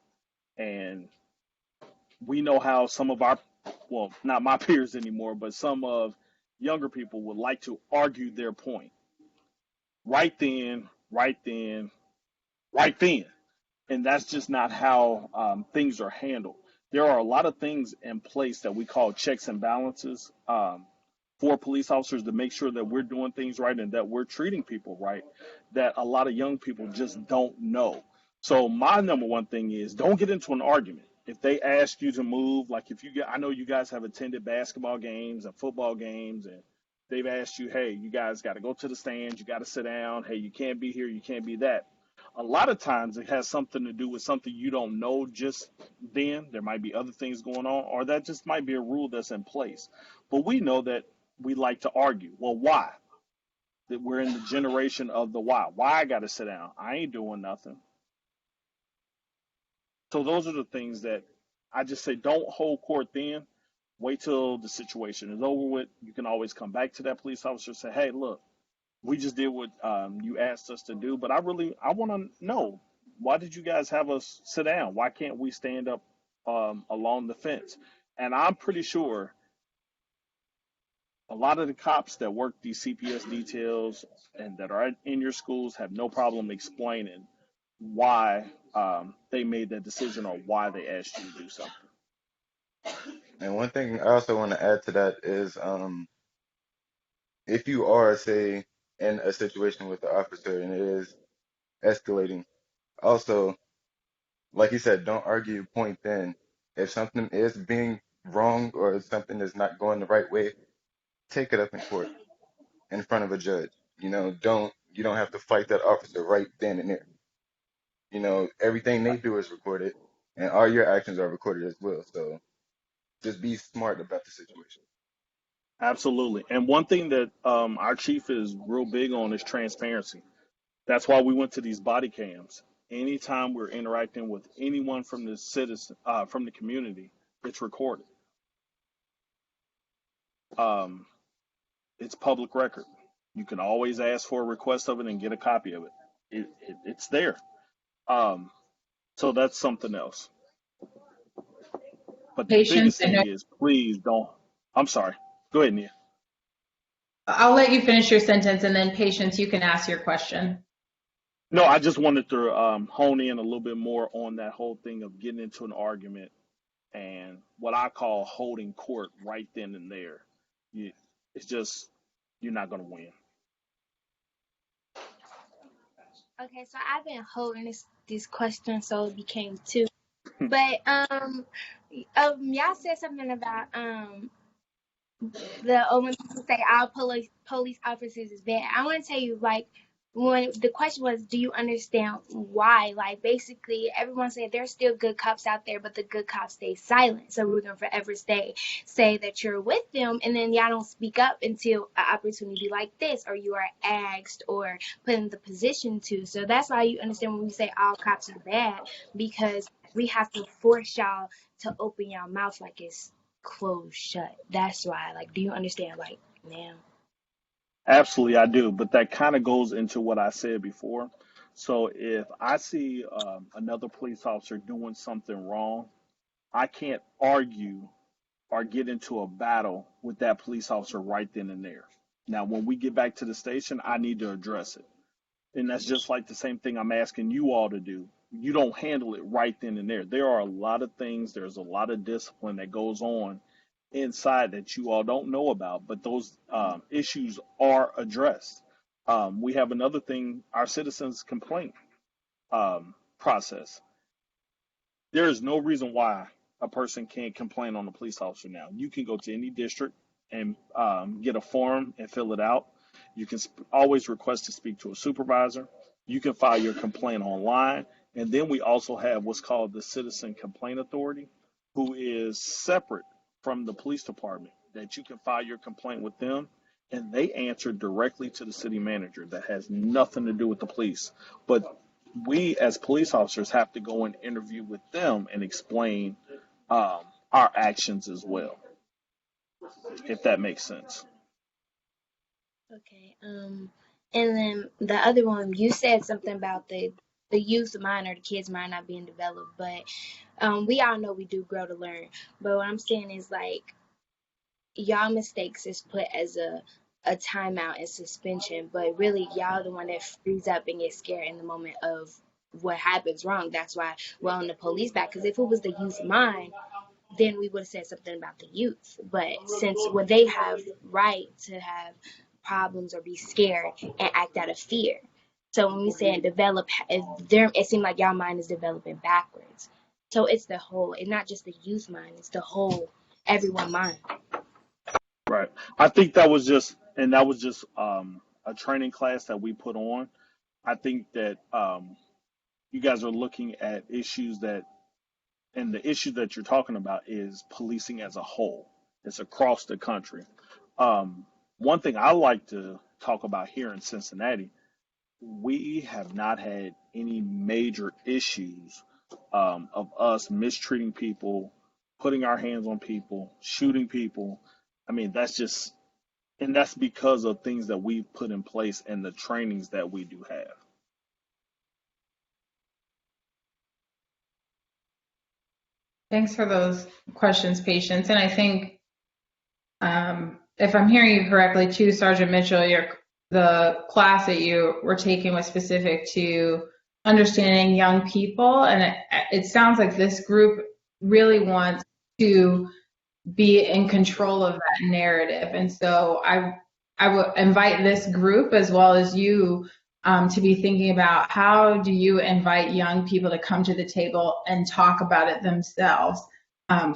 and we know how some of our, well, not my peers anymore, but some of younger people would like to argue their point right then, right then, right then. And that's just not how things are handled. There are a lot of things in place that we call checks and balances for police officers to make sure that we're doing things right and that we're treating people right, that a lot of young people just don't know. So my number one thing is don't get into an argument. If they ask you to move, like if you get, I know you guys have attended basketball games and football games, and they've asked you, hey, you guys got to go to the stands, you got to sit down, hey, you can't be here, you can't be that. A lot of times it has something to do with something you don't know just then. There might be other things going on, or that just might be a rule that's in place. But we know that we like to argue. Well, why? That we're in the generation of the why. Why I got to sit down? I ain't doing nothing. So those are the things that I just say don't hold court then. Wait till the situation is over with. You can always come back to that police officer and say, hey, look, we just did what you asked us to do, but I want to know, why did you guys have us sit down? Why can't we stand up along the fence? And I'm pretty sure a lot of the cops that work these CPS details and that are in your schools have no problem explaining why they made that decision or why they asked you to do something. And one thing I also want to add to that is, if you are, say, in a situation with the officer and it is escalating, also, like you said, don't argue point then. If something is being wrong or if something is not going the right way, take it up in court in front of a judge. You don't have to fight that officer right then and there. Everything they do is recorded, and all your actions are recorded as well. So just be smart about the situation. Absolutely. And one thing that our chief is real big on is transparency. That's why we went to these body cams. Anytime we're interacting with anyone from the citizen, from the community, it's recorded. Um, it's public record. You can always ask for a request of it and get a copy of it. It's there. Um, so that's something else. But the Patience, biggest thing is, please don't. I'm sorry. Go ahead, Nia. I'll let you finish your sentence, and then Patience, you can ask your question. No, I just wanted to hone in a little bit more on that whole thing of getting into an argument and what I call holding court right then and there. You, it's just you're not going to win. Okay, so I've been holding this question, so it became two. But y'all said something about when people say all police officers is bad. I want to tell you, like, when the question was, do you understand why? Like, basically, everyone's saying there's still good cops out there, but the good cops stay silent. So we're gonna forever say that you're with them, and then y'all don't speak up until an opportunity like this, or you are asked or put in the position to. So that's why you understand when we say all cops are bad, because we have to force y'all to open your mouth like it's closed shut. That's why. Like, do you understand? Like, now. Absolutely, I do. But that kind of goes into what I said before. So if I see another police officer doing something wrong, I can't argue or get into a battle with that police officer right then and there. Now, when we get back to the station, I need to address it. And that's just like the same thing I'm asking you all to do. You don't handle it right then and there. There are a lot of things, there's a lot of discipline that goes on inside that you all don't know about, but those issues are addressed. We have another thing, our citizens complaint process. There is no reason why a person can't complain on a police officer now. You can go to any district and get a form and fill it out. You can always request to speak to a supervisor. You can file your complaint online. And then we also have what's called the Citizen Complaint Authority, who is separate from the police department, that you can file your complaint with them. And they answer directly to the city manager. That has nothing to do with the police. But we as police officers have to go and interview with them and explain our actions as well, if that makes sense. Okay. And then the other one, you said something about the youth mind or the kids mind not being developed, but we all know we do grow to learn. But what I'm saying is, like, y'all mistakes is put as a timeout and suspension, but really y'all the one that frees up and gets scared in the moment of what happens wrong. That's why we're on the police back. Because if it was the youth mind, then we would have said something about the youth. But since what they have right to have problems or be scared and act out of fear. So when we say develop, it seems like y'all mind is developing backwards. So it's the whole, and not just the youth mind, it's the whole everyone mind. Right. I think that was just, and that was just a training class that we put on. I think that you guys are looking at issues that, and the issue that you're talking about is policing as a whole. It's across the country. One thing I like to talk about here in Cincinnati, we have not had any major issues of us mistreating people, putting our hands on people, shooting people. I mean, that's just, and that's because of things that we've put in place and the trainings that we do have. Thanks for those questions, Patience. And I think if I'm hearing you correctly, too, Sergeant Mitchell, the class that you were taking was specific to understanding young people, and it sounds like this group really wants to be in control of that narrative. And so I would invite this group as well as you to be thinking about how do you invite young people to come to the table and talk about it themselves.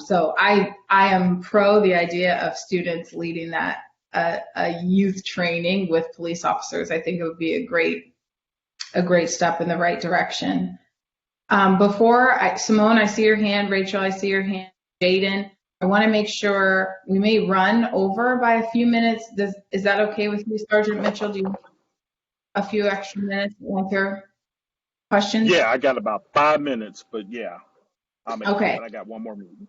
So I am pro the idea of students leading that a youth training with police officers. I think it would be a great step in the right direction. Simone, I see your hand. Rachel, I see your hand. Jaden, I want to make sure we may run over by a few minutes. Is that okay with you, Sergeant Mitchell? Do you have a few extra minutes to answer questions? Yeah, I got about 5 minutes, but yeah, I'll make Okay. it. But I got one more meeting.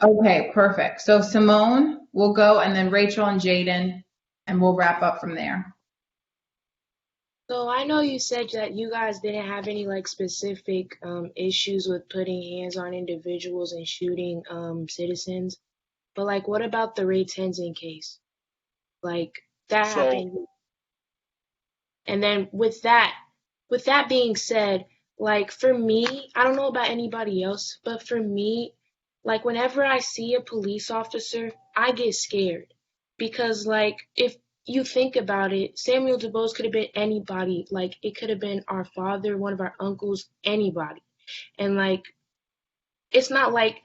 Okay, perfect. So Simone will go, and then Rachel and Jaden, and we'll wrap up from there. So I know you said that you guys didn't have any like specific issues with putting hands on individuals and shooting citizens, but like what about the Ray Tenzin case? Like that So, happened. And then with that being said, like for me, I don't know about anybody else, but for me, like whenever I see a police officer, I get scared because like if you think about it, Samuel DuBose could have been anybody. Like it could have been our father, one of our uncles, anybody. And like it's not like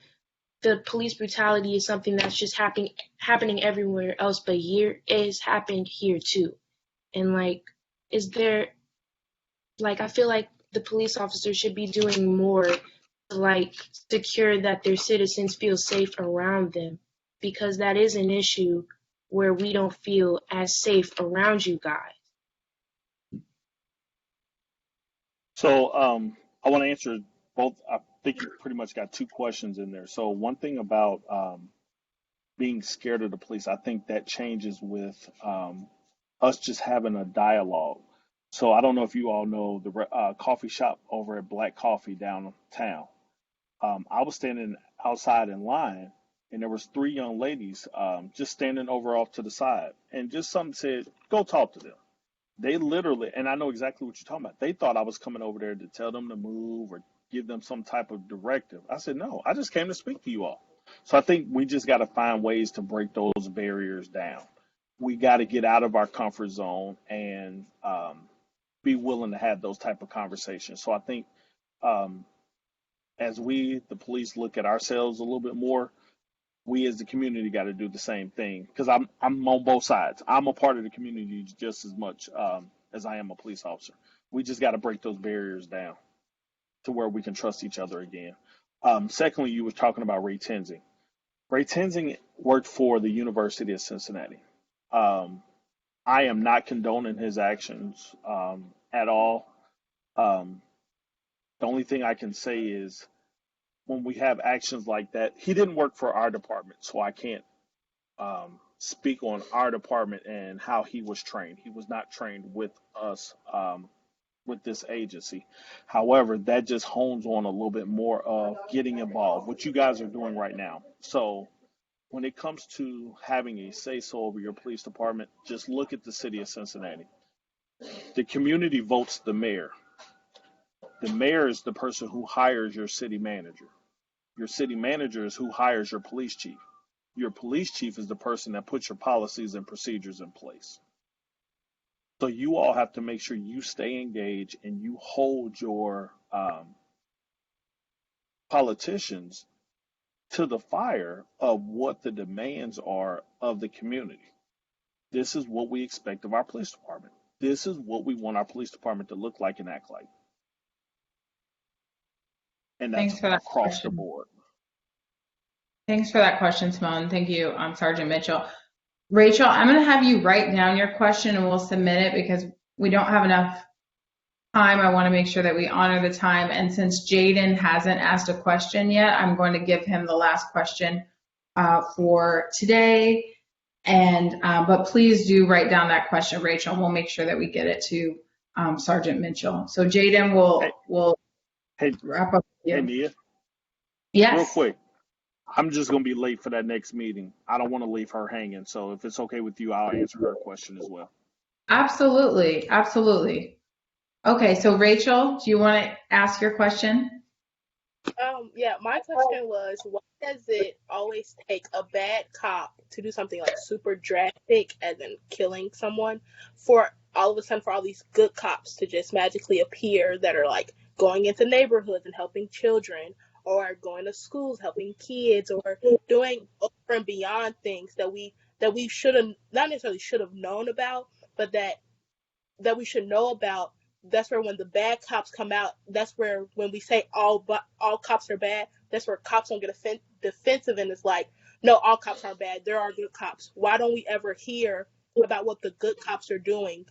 the police brutality is something that's just happening everywhere else, but here it has happened here too. And like, is there Like, I feel like the police officers should be doing more to, like, secure that their citizens feel safe around them, because that is an issue where we don't feel as safe around you guys. So I want to answer both. I think you pretty much got two questions in there. So one thing about being scared of the police, I think that changes with us just having a dialogue. So I don't know if you all know the coffee shop over at Black Coffee downtown. I was standing outside in line, and there was three young ladies just standing over off to the side, and just something said, "Go talk to them." They literally, and I know exactly what you're talking about. They thought I was coming over there to tell them to move or give them some type of directive. I said, no, I just came to speak to you all. So I think we just got to find ways to break those barriers down. We got to get out of our comfort zone and be willing to have those type of conversations. So I think um, as we, the police, look at ourselves a little bit more, we as the community got to do the same thing because I'm on both sides. I'm a part of the community just as much as I am a police officer. We just got to break those barriers down to where we can trust each other again. Secondly, you were talking about Ray Tenzing. Ray Tenzing worked for the University of Cincinnati. Um, I am not condoning his actions at all. Um, the only thing I can say is when we have actions like that, he didn't work for our department, so I can't speak on our department and how he was trained. He was not trained with us, with this agency. However, that just hones on a little bit more of getting involved, what you guys are doing right now. So when it comes to having a say so over your police department, just look at the city of Cincinnati. The community votes the mayor. The mayor is the person who hires your city manager. Your city manager is who hires your police chief. Your police chief is the person that puts your policies and procedures in place. So you all have to make sure you stay engaged and you hold your politicians to the fire of what the demands are of the community. This is what we expect of our police department. This is what we want our police department to look like and act like. And that's Thanks for that across the question. board. Thanks for that question, Simone. Thank you, Sergeant Mitchell. Rachel, I'm going to have you write down your question and we'll submit it because we don't have enough time. I want to make sure that we honor the time. And since Jaden hasn't asked a question yet, I'm going to give him the last question for today. And but please do write down that question, Rachel, and we'll make sure that we get it to Sergeant Mitchell. So Jaden Hey, will hey, wrap up with hey, you. Nia, real Yes, quick. I'm just going to be late for that next meeting. I don't want to leave her hanging. So if it's okay with you, I'll answer her question as well. absolutely, absolutely. Okay, so Rachel, do you want to ask your question? Yeah, my question was, why does it always take a bad cop to do something like super drastic, as in killing someone, for all of a sudden for all these good cops to just magically appear that are like going into neighborhoods and helping children, or going to schools helping kids, or doing over and beyond things that we should have not necessarily should have known about, but that we should know about. That's where when the bad cops come out, that's where when we say all cops are bad, that's where cops don't get defensive and it's like, no, all cops aren't bad. There are good cops. Why don't we ever hear about what the good cops are doing?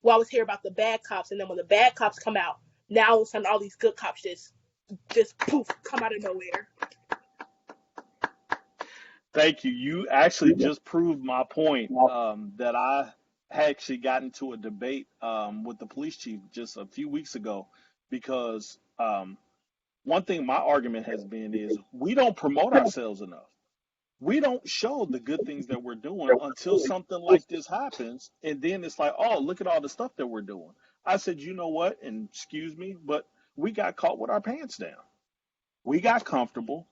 We always hear about the bad cops, and then when the bad cops come out, now all of a sudden all these good cops just poof come out of nowhere. Thank you. You actually just proved my point that I had actually got into a debate with the police chief just a few weeks ago because one thing my argument has been is we don't promote ourselves enough. We don't show the good things that we're doing until something like this happens. And then it's like, oh, look at all the stuff that we're doing. I said, you know what? And excuse me, but we got caught with our pants down. We got comfortable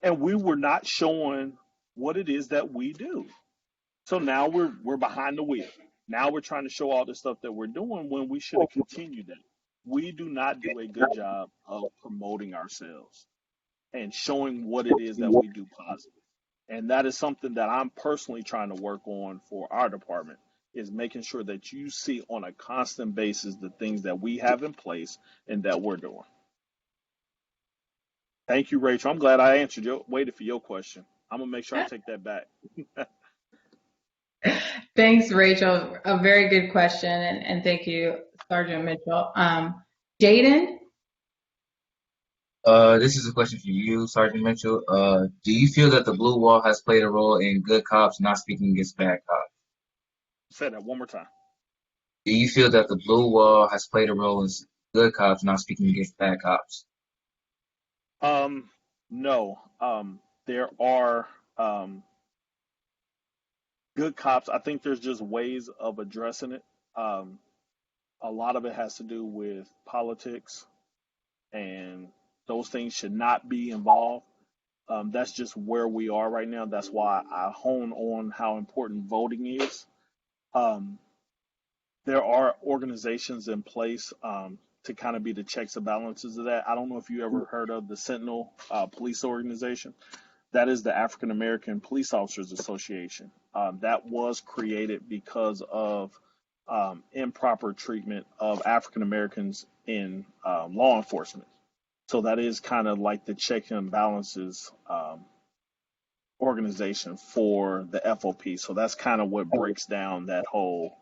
and we were not showing what it is that we do. So now we're behind the wheel. Now we're trying to show all the stuff that we're doing when we should have continued that. We do not do a good job of promoting ourselves and showing what it is that we do positive. And that is something that I'm personally trying to work on for our department is making sure that you see on a constant basis the things that we have in place and that we're doing. Thank you, Rachel. I'm glad I waited for your question. I'm gonna make sure I take that back. Thanks, Rachel. A very good question, and thank you, Sergeant Mitchell. Jaden? This is a question for you, Sergeant Mitchell. Do you feel that the blue wall has played a role in good cops not speaking against bad cops? Say that one more time. Do you feel that the blue wall has played a role in good cops not speaking against bad cops? No. There are good cops. I think there's just ways of addressing it. Um, a lot of it has to do with politics, and those things should not be involved. That's just where we are right now. That's why I hone on how important voting is. Um, there are organizations in place to kind of be the checks and balances of that. I don't know if you ever heard of the Sentinel Police Organization. That is the African American Police Officers Association. That was created because of improper treatment of African Americans in law enforcement. So that is kind of like the check and balances organization for the FOP. So that's kind of what breaks down that whole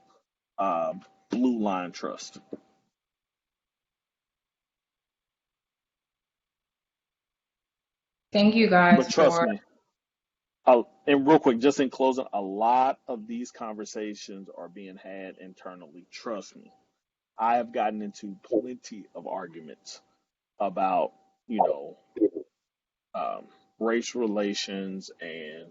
uh, blue line trust. Thank you guys But trust for. me, and real quick, just in closing, a lot of these conversations are being had internally. Trust me. I have gotten into plenty of arguments about, you know, um, race relations and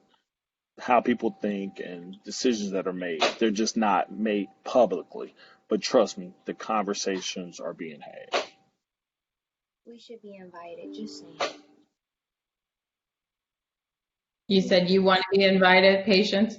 how people think and decisions that are made. They're just not made publicly. But trust me, the conversations are being had. We should be invited. Just saying. You said you want to be invited, Patience?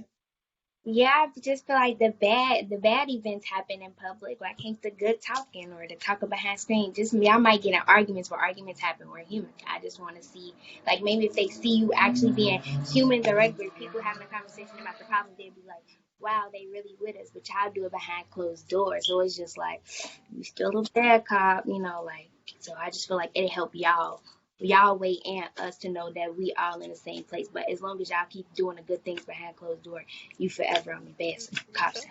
Yeah, I just feel like the bad events happen in public. Like ain't the good talking or the talking behind screen. Just me, I might get in arguments where arguments happen. We're human. I just want to see, like maybe if they see you actually being humans or regular people having a conversation about the problem, they'd be like, "Wow, they really with us." But y'all do it behind closed doors, so it's just like you still a bad cop, like. So I just feel like it'd help y'all wait and us to know that we all in the same place. But as long as y'all keep doing the good things behind closed door, you forever on the best cops.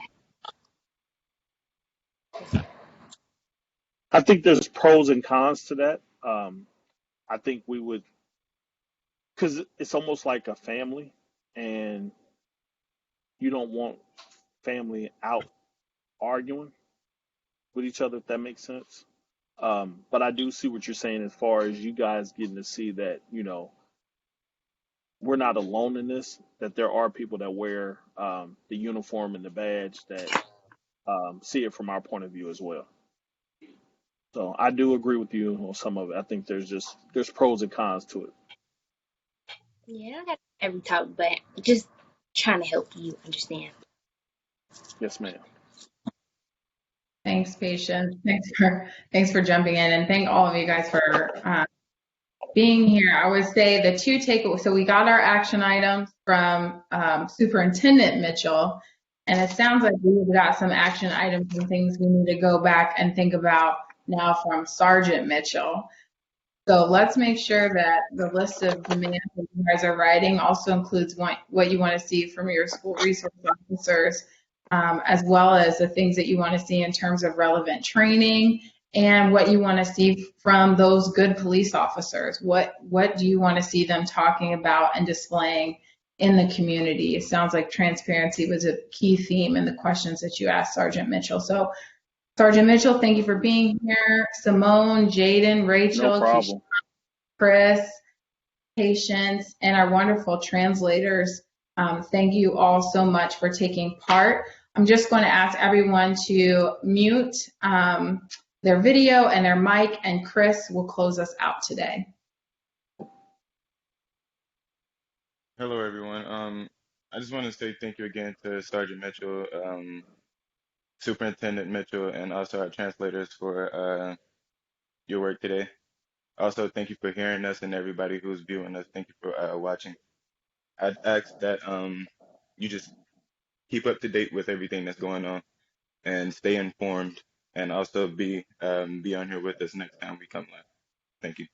I think there's pros and cons to that. I think we would, because it's almost like a family, and you don't want family out arguing with each other, if that makes sense. But I do see what you're saying as far as you guys getting to see that, we're not alone in this, that there are people that wear the uniform and the badge that see it from our point of view as well. So I do agree with you on some of it. I think there's pros and cons to it. Yeah, I got every talk, but just trying to help you understand. Yes, ma'am. Thanks, Patience. Thanks for jumping in, and thank all of you guys for being here. I would say the two takeaways. So we got our action items from Superintendent Mitchell, and it sounds like we've got some action items and things we need to go back and think about now from Sergeant Mitchell. So let's make sure that the list of demands that you guys are writing also includes what you want to see from your school resource officers, as well as the things that you want to see in terms of relevant training and what you want to see from those good police officers. What do you want to see them talking about and displaying in the community? It sounds like transparency was a key theme in the questions that you asked Sergeant Mitchell. So Sergeant Mitchell, thank you for being here. Simone, Jaden, No Rachel, Keisha, problem. Chris, Patience, and our wonderful translators. Thank you all so much for taking part. I'm just going to ask everyone to mute their video and their mic, and Chris will close us out today. Hello, everyone. I just want to say thank you again to Sergeant Mitchell, Superintendent Mitchell, and also our translators for your work today. Also, thank you for hearing us and everybody who's viewing us. Thank you for watching. I'd ask that you just keep up to date with everything that's going on and stay informed, and also be on here with us next time we come live. Thank you.